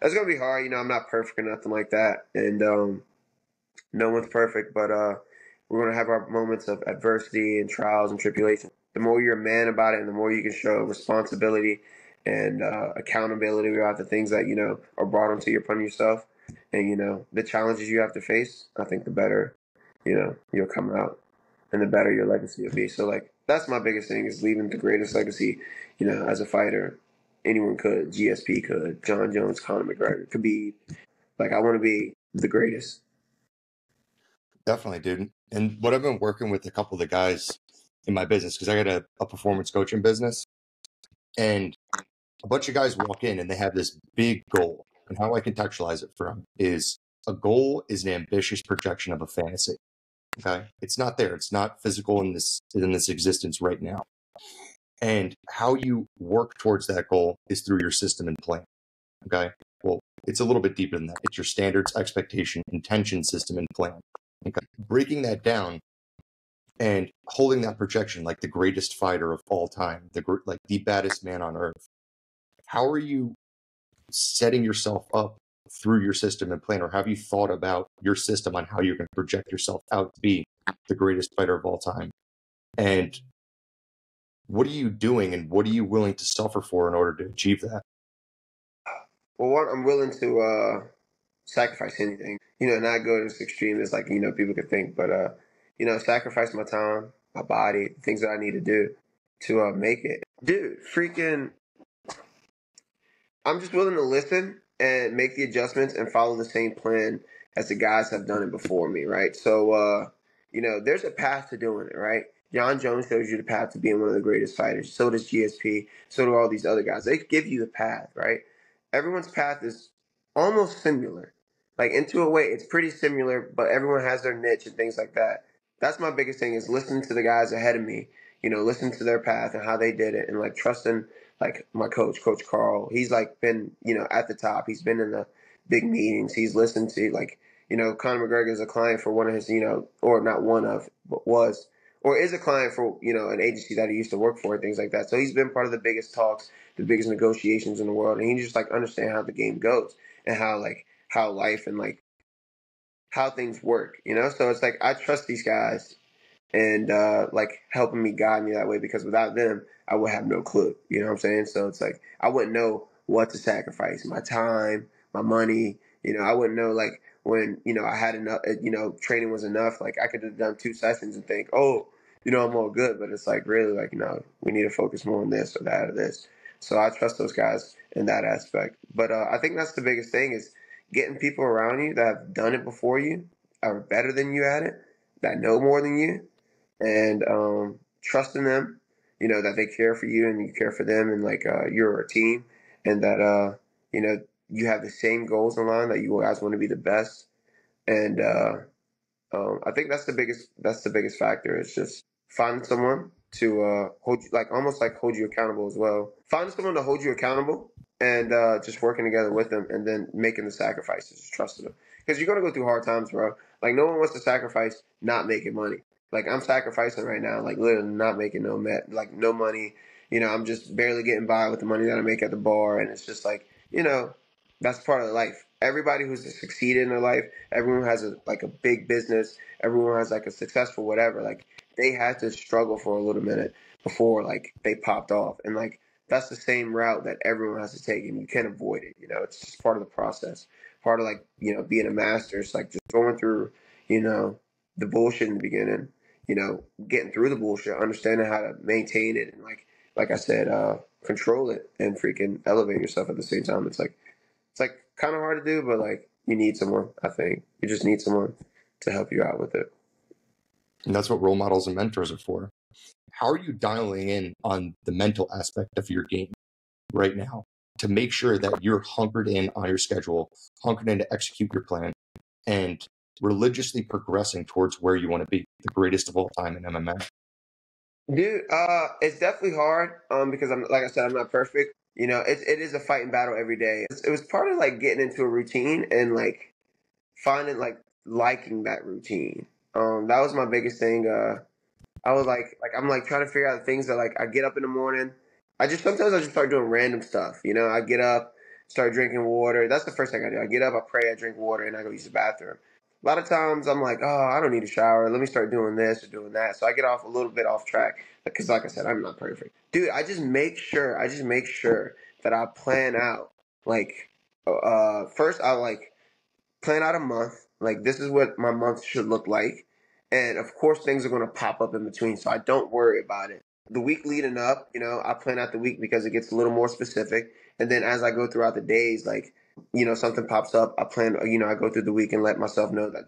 that's going to be hard. I'm not perfect or nothing like that. And no one's perfect, but we're going to have our moments of adversity and trials and tribulations. The more you're a man about it and the more you can show responsibility and accountability about the things that, are brought onto you upon yourself and, the challenges you have to face, I think the better, you'll come out and the better your legacy will be. So, like, that's my biggest thing is leaving the greatest legacy, as a fighter. Anyone could. GSP could. John Jones, Conor McGregor, could be. Like, I want to be the greatest. Definitely, dude. And what I've been working with a couple of the guys in my business, because I got a performance coaching business, and a bunch of guys walk in and they have this big goal. And how I contextualize it for them is a goal is an ambitious projection of a fantasy. Okay. It's not there. It's not physical in this existence right now. And how you work towards that goal is through your system and plan. Okay. Well, it's a little bit deeper than that. It's your standards, expectation, intention, system, and plan. Okay. Breaking that down and holding that projection like the greatest fighter of all time, like the baddest man on earth. How are you setting yourself up through your system and plan, or have you thought about your system on how you can project yourself out to be the greatest fighter of all time? And what are you doing and what are you willing to suffer for in order to achieve that? Well, one, I'm willing to sacrifice anything. Not go to this extreme as like, people could think, but sacrifice my time, my body, things that I need to do to make it. Dude, freaking I'm just willing to listen and make the adjustments and follow the same plan as the guys have done it before me, right? So, there's a path to doing it, right? John Jones shows you the path to being one of the greatest fighters. So does GSP. So do all these other guys. They give you the path, right? Everyone's path is almost similar. Like, into a way, it's pretty similar, but everyone has their niche and things like that. That's my biggest thing is listening to the guys ahead of me, listen to their path and how they did it and, like, trusting like my coach, Coach Carl, he's like been, at the top. He's been in the big meetings. He's listened to like, Conor McGregor is a client for one of his, or not one of, but was, or is a client for, an agency that he used to work for and things like that. So he's been part of the biggest talks, the biggest negotiations in the world. And he just like understand how the game goes and how life and like how things work, So it's like, I trust these guys and like helping me guide me that way because without them I would have no clue, you know what I'm saying? So it's like I wouldn't know what to sacrifice, my time, my money, I wouldn't know like when I had enough, training was enough, like I could have done 2 sessions and think, oh, I'm all good, but it's like really like we need to focus more on this or that or this. So I trust those guys in that aspect, but I think that's the biggest thing is getting people around you that have done it before you, are better than you at it, that know more than you, and trusting them, that they care for you and you care for them, and like you're a team, and that you have the same goals in line, that you guys want to be the best, and I think that's the biggest factor. It's just finding someone to hold you, like almost like hold you accountable as well. Finding someone to hold you accountable and just working together with them, and then making the sacrifices, just trusting them, because you're gonna go through hard times, bro. Like no one wants to sacrifice not making money. Like I'm sacrificing right now, like literally not making like no money. I'm just barely getting by with the money that I make at the bar, and it's just like that's part of life. Everybody who's succeeded in their life, everyone has a big business, everyone has like a successful whatever. Like they had to struggle for a little minute before like they popped off, and like that's the same route that everyone has to take, and you can't avoid it. It's just part of the process, part of like being a master. It's like just going through the bullshit in the beginning, getting through the bullshit, understanding how to maintain it, and like I said, control it and freaking elevate yourself at the same time. It's like kind of hard to do, but like you need someone. I think you just need someone to help you out with it. And that's what role models and mentors are for. How are you dialing in on the mental aspect of your game right now to make sure that you're hunkered in on your schedule, hunkered in to execute your plan, and religiously progressing towards where you want to be, the greatest of all time in MMA? Dude, it's definitely hard because I'm like I said, I'm not perfect. It is a fighting battle every day. It was part of like getting into a routine and like finding like liking that routine. That was my biggest thing. I was I'm like trying to figure out things that like I get up in the morning. Sometimes I just start doing random stuff. You know, I get up, start drinking water. That's the first thing I do. I get up, I pray, I drink water, and I go use the bathroom. A lot of times I'm like, oh, I don't need a shower. Let me start doing this or doing that. So I get off a little bit off track because, like I said, I'm not perfect, dude. I just make sure that I plan out. Like, first I like plan out a month. Like this is what my month should look like. And of course things are gonna pop up in between, so I don't worry about it. The week leading up, you know, I plan out the week because it gets a little more specific. And then as I go throughout the days, like, you know, something pops up, I go through the week and let myself know that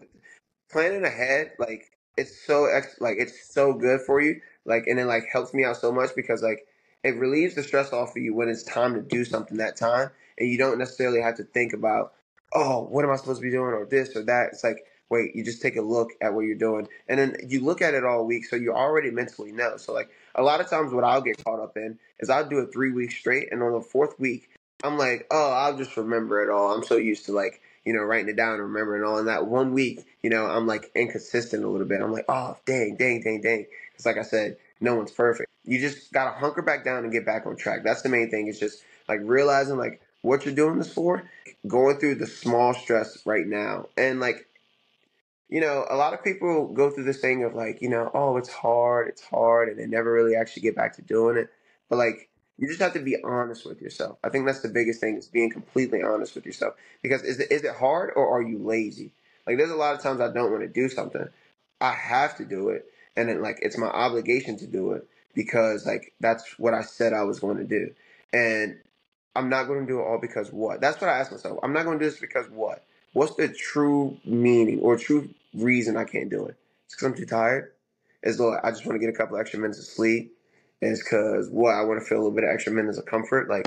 planning ahead, like it's so good for you. Like and it like helps me out so much because like it relieves the stress off of you when it's time to do something that time and you don't necessarily have to think about, oh, what am I supposed to be doing or this or that. It's like, wait, you just take a look at what you're doing. And then you look at it all week, so you already mentally know. So like a lot of times what I'll get caught up in is I'll do it 3 weeks straight and on the fourth week I'm like, oh, I'll just remember it all. I'm so used to like, you know, writing it down and remembering all. In that 1 week, you know, I'm like inconsistent a little bit. I'm like, oh, dang. Because like I said, no one's perfect. You just gotta hunker back down and get back on track. That's the main thing. It's just like realizing like what you're doing this for, going through the small stress right now, and like you know, a lot of people go through this thing of like, you know, oh, it's hard, and they never really actually get back to doing it. But like, you just have to be honest with yourself. I think that's the biggest thing is being completely honest with yourself. Because is it hard or are you lazy? Like, there's a lot of times I don't want to do something. I have to do it, and then like it's my obligation to do it because like that's what I said I was going to do, and I'm not going to do it all because what? That's what I ask myself. I'm not going to do this because what? What's the true meaning or true reason I can't do it? It's because I'm too tired. It's though I just want to get a couple extra minutes of sleep. It's because what? I want to feel a little bit of extra minutes of comfort. Like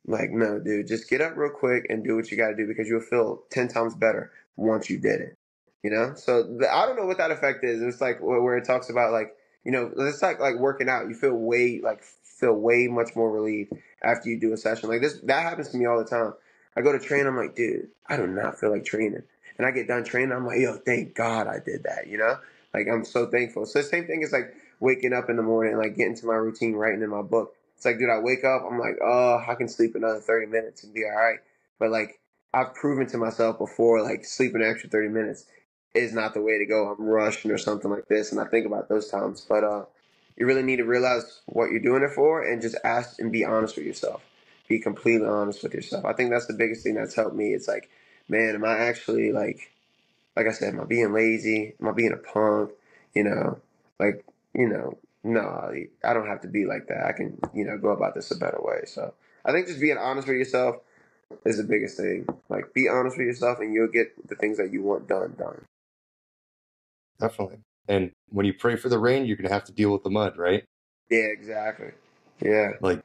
no, dude, just get up real quick and do what you got to do because you'll feel 10 times better once you did it. You know. So I don't know what that effect is. It's like where it talks about like you know it's like working out. You feel way much more relieved after you do a session like this. That happens to me all the time. I go to train. I'm like, dude, I do not feel like training. And I get done training. I'm like, yo, thank God I did that. You know, like I'm so thankful. So the same thing is like waking up in the morning and like getting to my routine, writing in my book. It's like, dude, I wake up, I'm like, oh, I can sleep another 30 minutes and be all right. But like, I've proven to myself before, like sleeping an extra 30 minutes is not the way to go. I'm rushing or something like this. And I think about those times. But you really need to realize what you're doing it for and just ask and be honest with yourself. Be completely honest with yourself. I think that's the biggest thing that's helped me. It's like, man, am I actually like I said, am I being lazy? Am I being a punk? You know, like, you know, no, I don't have to be like that. I can, you know, go about this a better way. So I think just being honest with yourself is the biggest thing. Like, be honest with yourself and you'll get the things that you want done. Definitely. And when you pray for the rain, you're going to have to deal with the mud, right? Yeah, exactly. Yeah. Like,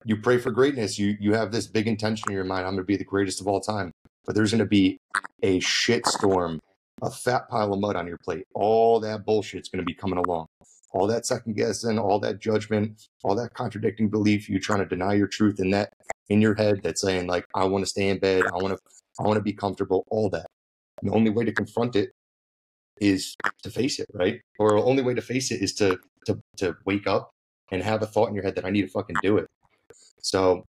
you pray for greatness. You have this big intention in your mind. I'm going to be the greatest of all time. But there's going to be a shit storm, a fat pile of mud on your plate. All that bullshit's going to be coming along. All that second guessing, all that judgment, all that contradicting belief, you trying to deny your truth in that in your head that's saying like, I want to stay in bed. I want to be comfortable, all that. And the only way to confront it is to face it, right? Or the only way to face it is to wake up and have a thought in your head that I need to fucking do it. So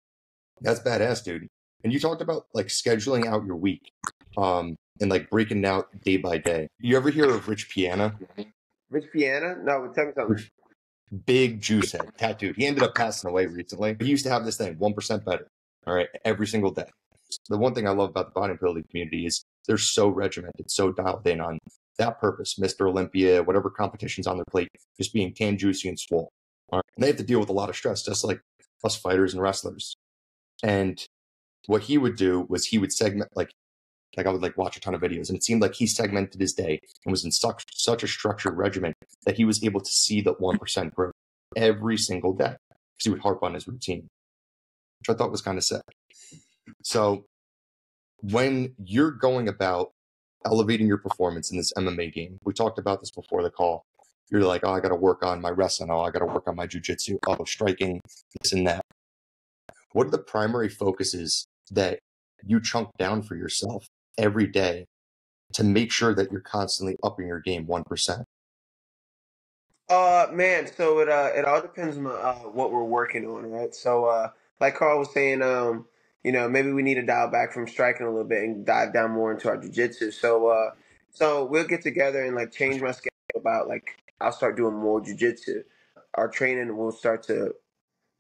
that's badass, dude. And you talked about like scheduling out your week, and like breaking out day by day. You ever hear of Rich Piana? Rich Piana? No, tell me something. Big juice head, tattooed. He ended up passing away recently. He used to have this thing, 1% better. All right, every single day. The one thing I love about the bodybuilding community is they're so regimented, so dialed in on that purpose. Mr. Olympia, whatever competition's on their plate, just being tan, juicy, and swole. All right? And they have to deal with a lot of stress, just like us fighters and wrestlers. And what he would do was he would segment like I would like watch a ton of videos, and it seemed like he segmented his day and was in such a structured regimen that he was able to see the 1% growth every single day because he would harp on his routine, which I thought was kind of sick. So when you're going about elevating your performance in this MMA game, we talked about this before the call. You're like, oh, I got to work on my wrestling. Oh, I got to work on my jiujitsu. Oh, striking, this and that. What are the primary focuses that you chunk down for yourself every day to make sure that you're constantly upping your game 1%? Man, so it all depends on what we're working on, right? So like Carl was saying, maybe we need to dial back from striking a little bit and dive down more into our jiu-jitsu. So we'll get together and like change my schedule about like I'll start doing more jiu-jitsu. Our training will start to,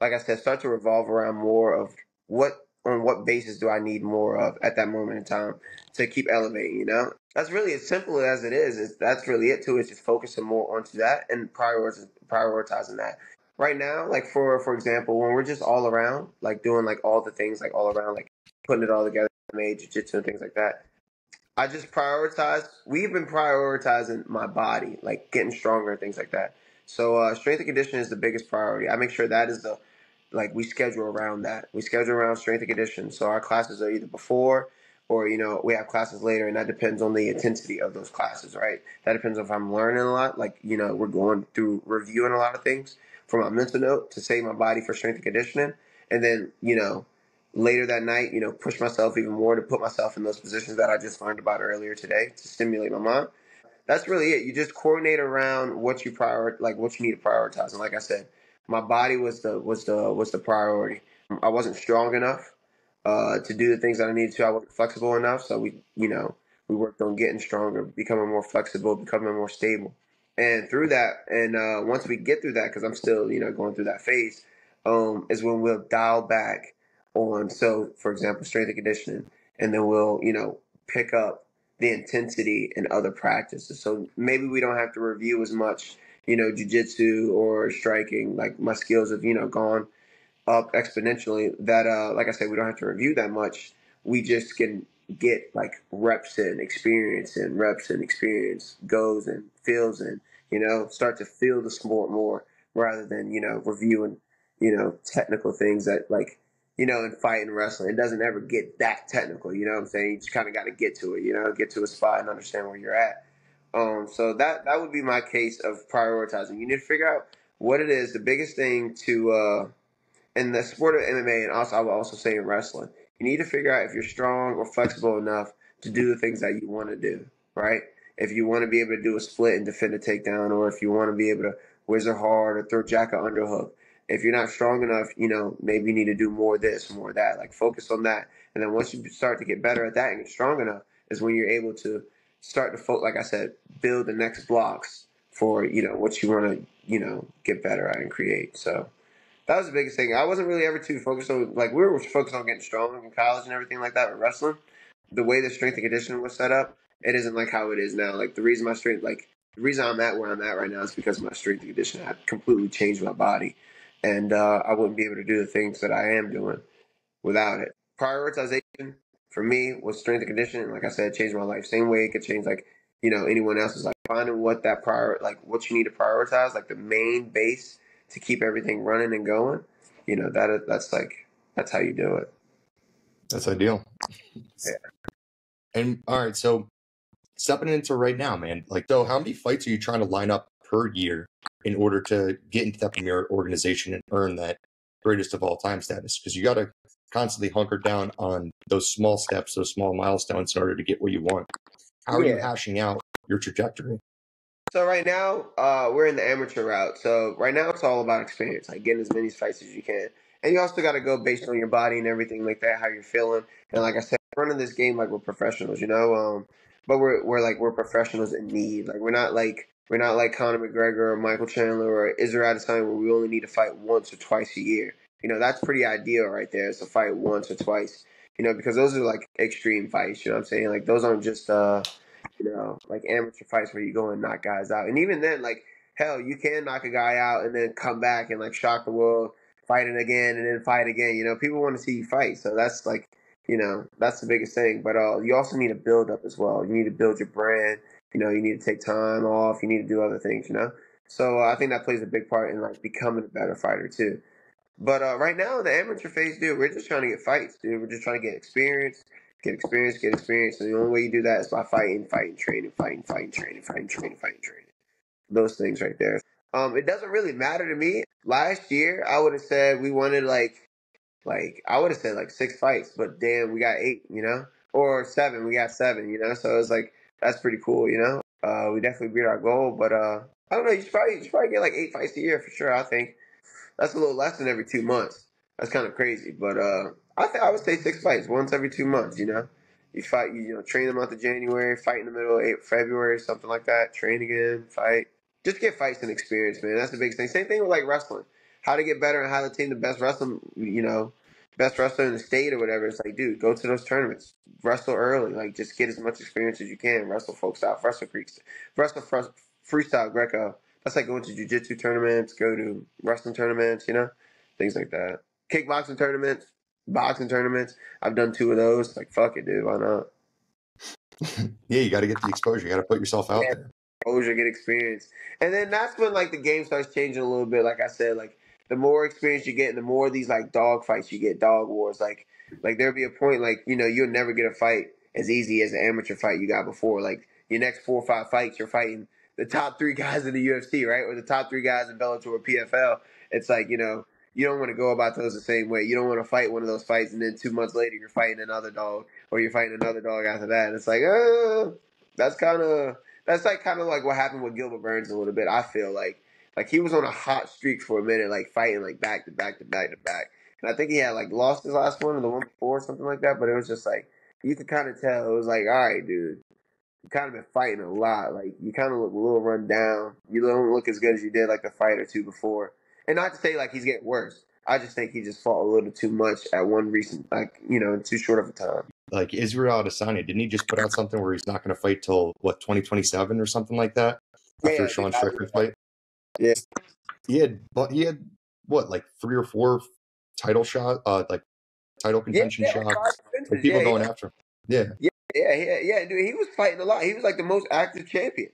like I said, start to revolve around more of what basis do I need more of at that moment in time to keep elevating, That's really as simple as it is. That's really it too. It's just focusing more onto that and prioritizing that. Right now, like for example, when we're just all around, like doing like all the things like all around, like putting it all together, made jiu-jitsu and things like that. I just prioritize. We've been prioritizing my body, like getting stronger and things like that. So strength and conditioning is the biggest priority. I make sure that is the like we schedule around that. We schedule around strength and conditioning. So our classes are either before or we have classes later, and that depends on the intensity of those classes, right? That depends on if I'm learning a lot, like we're going through reviewing a lot of things for my mental note to save my body for strength and conditioning, and then later that night, push myself even more to put myself in those positions that I just learned about earlier today to stimulate my mind. That's really it. You just coordinate around what you what you need to prioritize. And like I said, my body was the priority. I wasn't strong enough to do the things that I needed to. I wasn't flexible enough. So we worked on getting stronger, becoming more flexible, becoming more stable. And through that, and once we get through that, because I'm still going through that phase, is when we'll dial back on. So for example, strength and conditioning, and then we'll pick up the intensity in other practices. So maybe we don't have to review as much, jujitsu or striking. Like my skills have, gone up exponentially that, like I said, we don't have to review that much. We just can get like reps and experience goes and feels and, start to feel the sport more rather than, reviewing, technical things that like, in fight and wrestling, it doesn't ever get that technical. You know what I'm saying? You just kind of got to get to it, get to a spot and understand where you're at. So that would be my case of prioritizing. You need to figure out what it is. The biggest thing to in the sport of MMA, and also I would also say in wrestling, you need to figure out if you're strong or flexible enough to do the things that you want to do, right? If you want to be able to do a split and defend a takedown, or if you want to be able to whizzer hard or throw jack or underhook. If you're not strong enough, maybe you need to do more of this, more of that. Like focus on that. And then once you start to get better at that and get strong enough, is when you're able to start to, like I said, build the next blocks for, what you want to, get better at and create. So that was the biggest thing. I wasn't really ever too focused on, like, we were focused on getting strong in college and everything like that with wrestling. The way the strength and conditioning was set up, it isn't like how it is now. Like, the reason I'm at where I'm at right now is because my strength and conditioning had completely changed my body. And I wouldn't be able to do the things that I am doing without it. Prioritization for me was strength and conditioning. Like I said, it changed my life. Same way it could change, like, anyone else's. Like, finding what what you need to prioritize, like the main base to keep everything running and going, that's how you do it. That's ideal. Yeah. And all right, so stepping into right now, man, like, so how many fights are you trying to line up per year in order to get into that premier organization and earn that greatest of all time status? Because you got to constantly hunker down on those small steps, those small milestones in order to get what you want. How are you hashing out your trajectory? So right now, we're in the amateur route. So right now, it's all about experience, like getting as many fights as you can. And you also got to go based on your body and everything like that, how you're feeling. And like I said, running this game like we're professionals, but we're professionals in need. Like we're not like Conor McGregor or Michael Chandler or Israel Adesanya where we only need to fight once or twice a year. That's pretty ideal right there. Is to fight once or twice. Because those are like extreme fights. You know what I'm saying? Like those aren't just like amateur fights where you go and knock guys out. And even then, like, hell, you can knock a guy out and then come back and, like, shock the world, fight it again, and then fight again. People want to see you fight. So that's, like, that's the biggest thing. But you also need to build up as well. You need to build your brand. You need to take time off. You need to do other things. So I think that plays a big part in, like, becoming a better fighter, too. But right now, in the amateur phase, dude, we're just trying to get fights, dude. We're just trying to get experience. Get experience, get experience. And the only way you do that is by fighting, training, fighting, training, fighting, training. Those things right there. It doesn't really matter to me. Last year, I would have said we wanted I would have said like 6 fights, but damn, we got 8, or 7. We got 7, So it was like that's pretty cool. We definitely beat our goal, but I don't know. You should probably get like 8 fights a year for sure. I think that's a little less than every 2 months. That's kind of crazy, but I think I would say 6 fights once every 2 months. You fight, train the month of January, fight in the middle of February, something like that. Train again, fight. Just get fights and experience, man. That's the biggest thing. Same thing with like wrestling. How to get better and how to team the best wrestling, best wrestler in the state or whatever. It's like, dude, go to those tournaments, wrestle early, like just get as much experience as you can. Wrestle folk style, wrestle Greeks, freestyle Greco. That's like going to jiu-jitsu tournaments, go to wrestling tournaments, things like that. Kickboxing tournaments, boxing tournaments. I've done 2 of those. Like, fuck it, dude. Why not? Yeah, you got to get the exposure. You got to put yourself out there. Exposure, get experience. And then that's when, like, the game starts changing a little bit. Like I said, like, the more experience you get and the more of these, like, dog fights you get, dog wars. Like there'll be a point, like, you'll never get a fight as easy as an amateur fight you got before. Like, your next 4 or 5 fights, you're fighting the top 3 guys in the UFC, right? Or the top 3 guys in Bellator or PFL. It's like, you don't want to go about those the same way. You don't want to fight one of those fights and then 2 months later you're fighting another dog or you're fighting another dog after that. And it's like, that's like kind of like what happened with Gilbert Burns a little bit. I feel like he was on a hot streak for a minute, like fighting like back to back to back to back. And I think he had like lost his last one or the one before or something like that. But it was just like you could kind of tell it was like, all right, dude, you kind of been fighting a lot. Like you kind of look a little run down. You don't look as good as you did like the fight or 2 before. And not to say like he's getting worse. I just think he just fought a little too much at one recent, like in too short of a time. Like Israel Adesanya, didn't he just put out something where he's not going to fight till 2027 or something like that after Sean Strickland fight? Yeah, he had what, like 3 or 4 title contention shots. Like people going after him. Yeah, dude. He was fighting a lot. He was like the most active champion.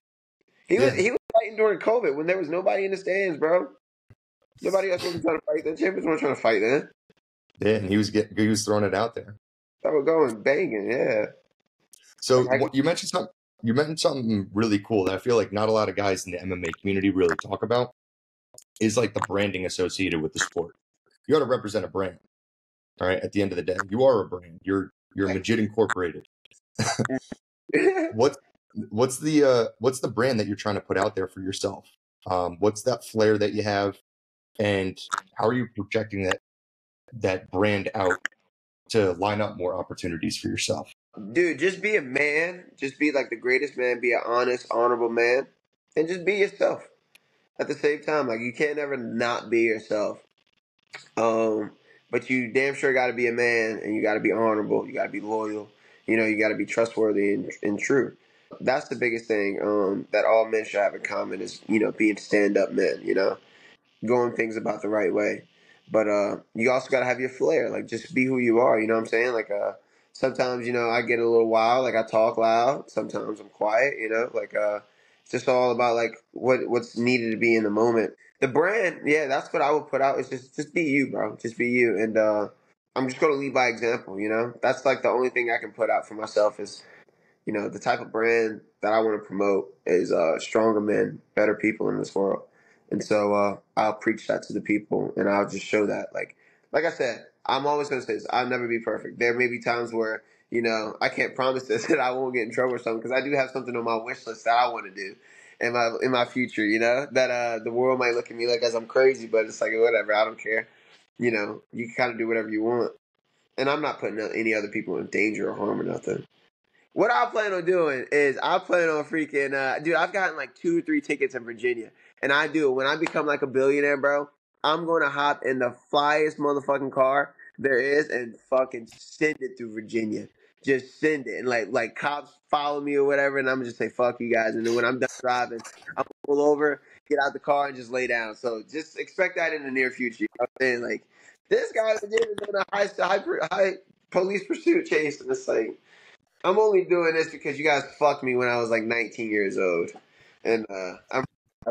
He was fighting during COVID when there was nobody in the stands, bro. Nobody else wasn't trying to fight. The champions weren't trying to fight then. Yeah, and he was throwing it out there. They were going banging, yeah. So you mentioned something really cool that I feel like not a lot of guys in the MMA community really talk about is like the branding associated with the sport. You got to represent a brand. All right, at the end of the day, you are a brand. You're Majid Incorporated. What's the brand that you're trying to put out there for yourself? What's that flair that you have, and how are you projecting that brand out to line up more opportunities for yourself? Dude, just be a man. Just be like the greatest man. Be an honest, honorable man, and just be yourself. At the same time, like you can't ever not be yourself. But you damn sure got to be a man, and you got to be honorable. You got to be loyal. You got to be trustworthy and true. That's the biggest thing that all men should have in common is being stand-up men. Going things about the right way. But you also got to have your flair. Like just be who you are. You know what I'm saying? Like sometimes I get a little wild. Like I talk loud. Sometimes I'm quiet. Like it's just all about like what's needed to be in the moment. The brand, yeah, that's what I would put out. Is just be you, bro. Just be you, and I'm just gonna lead by example. That's like the only thing I can put out for myself is the type of brand that I want to promote is stronger men, better people in this world. And so I'll preach that to the people, and I'll just show that. Like I said, I'm always gonna say this. I'll never be perfect. There may be times where I can't promise this that I won't get in trouble or something because I do have something on my wish list that I want to do in my future. That the world might look at me like as I'm crazy, but it's like whatever. I don't care. You can kind of do whatever you want, and I'm not putting any other people in danger or harm or nothing. What I plan on doing is I plan on freaking, dude, I've gotten like 2 or 3 tickets in Virginia. And when I become like a billionaire, bro, I'm going to hop in the flyest motherfucking car there is and fucking send it through Virginia. Just send it. And like cops follow me or whatever. And I'm going to just say, fuck you guys. And then when I'm done driving, I'm going to pull over, get out the car and just lay down. So just expect that in the near future. You know what I'm saying? Like this guy is doing a high police pursuit chase. And it's like, I'm only doing this because you guys fucked me when I was like 19 years old. And I'm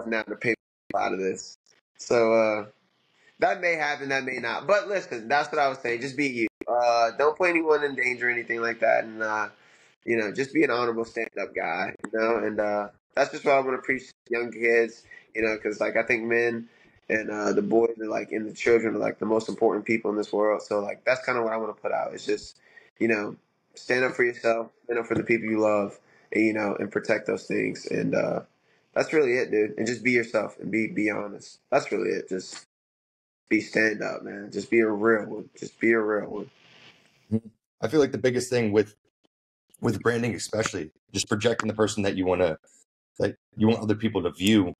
now to pay out of this. So that may happen, that may not. But listen, that's what I was saying. Just be you. Don't put anyone in danger or anything like that. And, just be an honorable stand-up guy, And that's just what I want to preach to young kids, because like I think men and the boys are like, and the children are like the most important people in this world. So like that's kind of what I want to put out. It's just, stand up for yourself, stand up for the people you love, and protect those things. And that's really it, dude. And just be yourself and be honest. That's really it. Just be stand up, man. Just be a real one. Just be a real one. I feel like the biggest thing with branding, especially just projecting the person that you want other people to view,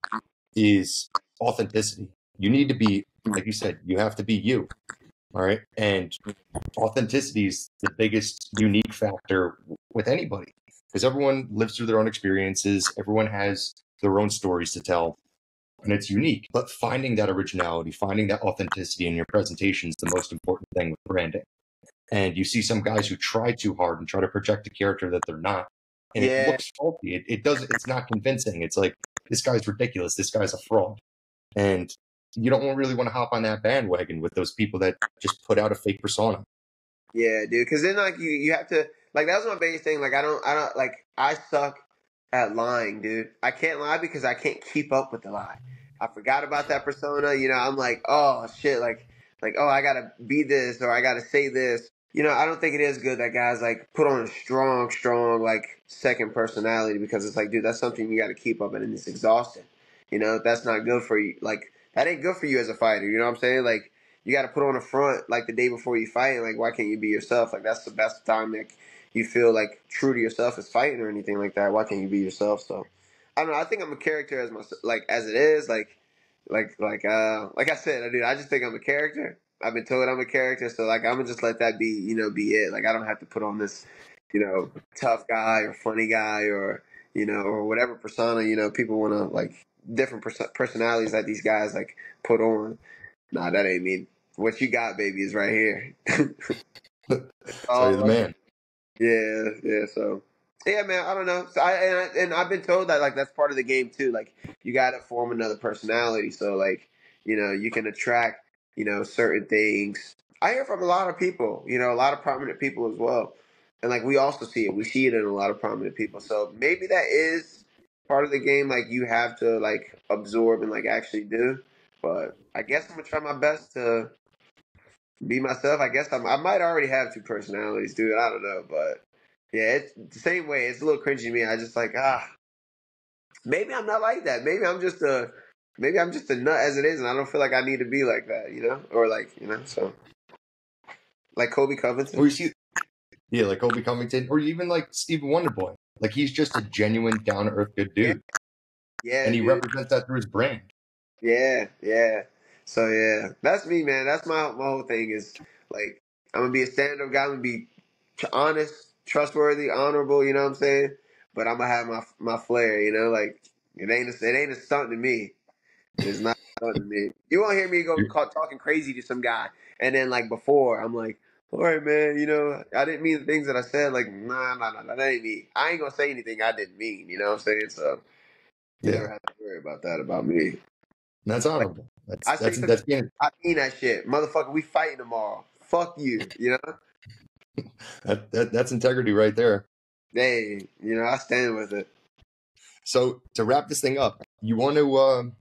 is authenticity. You need to be, like you said, you have to be you. All right. And authenticity is the biggest unique factor with anybody, because everyone lives through their own experiences. Everyone has their own stories to tell, and it's unique. But finding that originality, finding that authenticity in your presentation is the most important thing with branding. And you see some guys who try too hard and try to project a character that they're not, and it looks faulty. It's not convincing. It's like, this guy's ridiculous. This guy's a fraud. And you don't really want to hop on that bandwagon with those people that just put out a fake persona. Yeah, dude. Because then, like, you have to, like, that was my biggest thing. Like, I suck at lying, dude. I can't lie because I can't keep up with the lie. I forgot about that persona. I'm like, oh shit, oh, I gotta be this or I gotta say this. I don't think it is good that guys like put on a strong like second personality, because it's like, dude, that's something you got to keep up, and it's exhausting. That's not good for you. Like, that ain't good for you as a fighter. You know what I'm saying? Like, you got to put on a front like the day before you fight. Like, why can't you be yourself? Like, that's the best time that you feel like true to yourself is fighting or anything like that. Why can't you be yourself? So, I don't know. I think I'm a character as myself, like as it is. Like I said, dude, I just think I'm a character. I've been told I'm a character, so like I'm gonna just let that be, be it. Like, I don't have to put on this, tough guy or funny guy or or whatever persona people want to like different personalities that these guys like put on. Nah, that ain't me. What you got, baby, is right here. So you're the man. Yeah. So, yeah, man. I don't know. So and I've been told that like that's part of the game too. Like, you got to form another personality, so like you can attract certain things. I hear from a lot of people. A lot of prominent people as well, and like we also see it. We see it in a lot of prominent people. So maybe that is part of the game. Like, you have to like absorb and like actually do. But I guess I'm gonna try my best to be myself. I guess I might already have two personalities, dude. I don't know, but yeah, it's the same way. It's a little cringy to me. I just like, maybe I'm not like that. Maybe I'm just a nut as it is, and I don't feel like I need to be like that, or like, so like Kobe Covington. Or you see, yeah, like Kobe Covington, or even like Stephen Wonderboy. Like, he's just a genuine, down to earth, good dude. Yeah, and he dude. represents that through his brand. Yeah. So yeah, that's me, man. That's my whole thing is like, I'm gonna be a stand-up guy. I'm gonna be honest, trustworthy, honorable. You know what I'm saying? But I'm gonna have my flair. Like, it ain't a stunt to me. It's not a stunt to me. You won't hear me talking crazy to some guy, and then like before, I'm like, all right, man. I didn't mean the things that I said. Like, nah, that ain't me. I ain't gonna say anything I didn't mean. You know what I'm saying? So you never have to worry about that about me. That's honorable. I say some That's shit, being I mean that shit. Motherfucker, we fighting tomorrow. Fuck you, that's integrity right there. Hey, I stand with it. So to wrap this thing up, you want to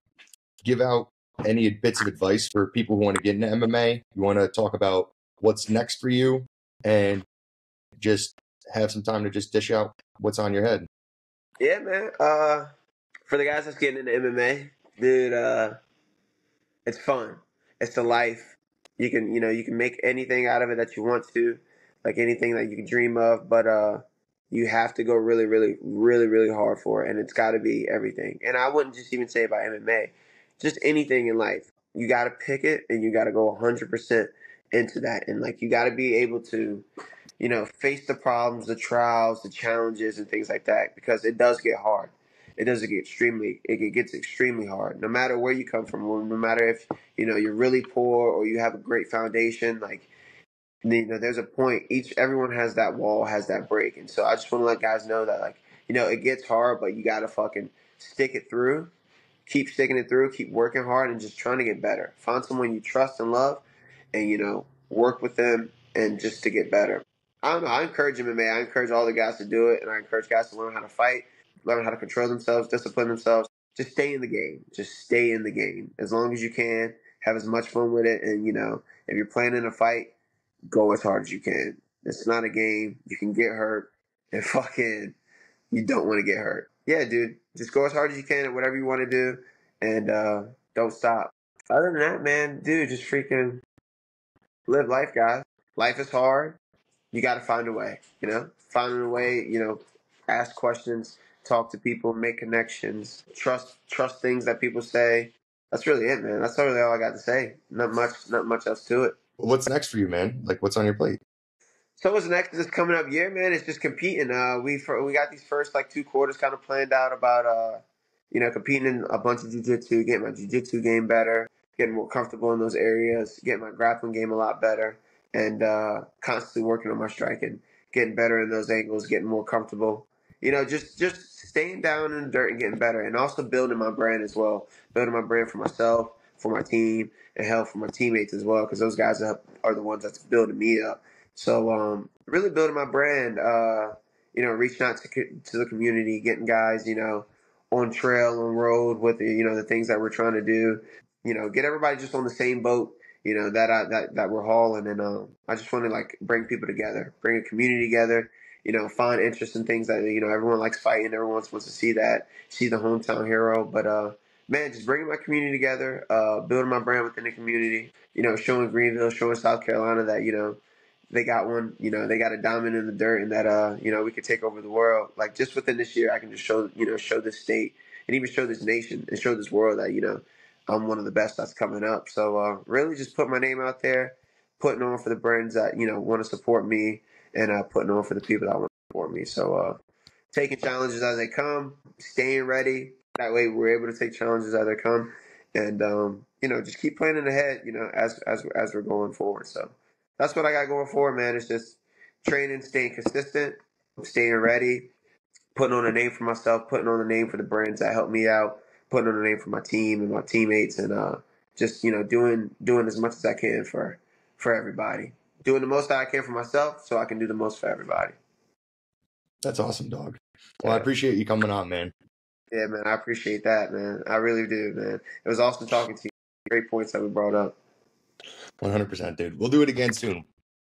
give out any bits of advice for people who want to get into MMA? You want to talk about what's next for you and just have some time to just dish out what's on your head? Yeah, man. For the guys that's getting into MMA, dude, it's fun. It's the life. You can make anything out of it that you want to, like anything that you can dream of, but you have to go really, really, really, really hard for it, and it's got to be everything. And I wouldn't just even say about MMA, just anything in life. You got to pick it, and you got to go 100% into that, and like you got to be able to, face the problems, the trials, the challenges, and things like that, because it does get hard. It gets extremely hard. No matter where you come from, no matter if you're really poor or you have a great foundation, like there's a point. Everyone has that wall, has that break, and so I just want to let guys know that like it gets hard, but you gotta fucking stick it through, keep sticking it through, keep working hard, and just trying to get better. Find someone you trust and love, and work with them, and just to get better. I don't know. I encourage MMA. I encourage all the guys to do it, and I encourage guys to learn how to fight, learn how to control themselves, discipline themselves. Just stay in the game. Just stay in the game as long as you can. Have as much fun with it, and if you're planning a fight, go as hard as you can. It's not a game. You can get hurt and fucking You don't want to get hurt. Yeah, dude. Just go as hard as you can at whatever you want to do, and don't stop. Other than that, man, dude, just freaking live life, guys. Life is hard. You got to find a way. Find a way. Ask questions, talk to people, make connections, trust things that people say. That's really it, man. That's really all I got to say. Not much else to it. What's next for you, man? Like, what's on your plate? So what's next this coming up year, man? It's just competing. We got these first like 2 quarters kind of planned out about competing in a bunch of jiu-jitsu, getting my jiu-jitsu game better, getting more comfortable in those areas, getting my grappling game a lot better, and constantly working on my striking, getting better in those angles, getting more comfortable. Just staying down in the dirt and getting better, and also building my brand as well, building my brand for myself, for my team, and hell for my teammates as well, because those guys are the ones that's building me up. So really building my brand, reaching out to the community, getting guys, on trail, on road with the things that we're trying to do, get everybody just on the same boat, that we're hauling. And I just want to like bring people together, bring a community together, find interest in things that, everyone likes fighting. Everyone wants to see that, see the hometown hero. But man, just bringing my community together, building my brand within the community, showing Greenville, showing South Carolina that, they got one, they got a diamond in the dirt, and that, we could take over the world. Like just within this year, I can just show this state and even show this nation and show this world that, I'm one of the best that's coming up. So, really just put my name out there, putting on for the brands that, want to support me, and, putting on for the people that want to support me. So, taking challenges as they come, staying ready. That way we're able to take challenges as they come, and, just keep planning ahead, as we're going forward. So that's what I got going forward, man. It's just training, staying consistent, staying ready, putting on a name for myself, putting on a name for the brands that help me out, putting on a name for my team and my teammates, and just doing as much as I can for everybody, doing the most that I can for myself, so I can do the most for everybody. That's awesome, dog. Well, I appreciate you coming on, man. Yeah, man, I appreciate that, man. I really do, man. It was awesome talking to you. Great points that we brought up. 100%, dude. We'll do it again soon.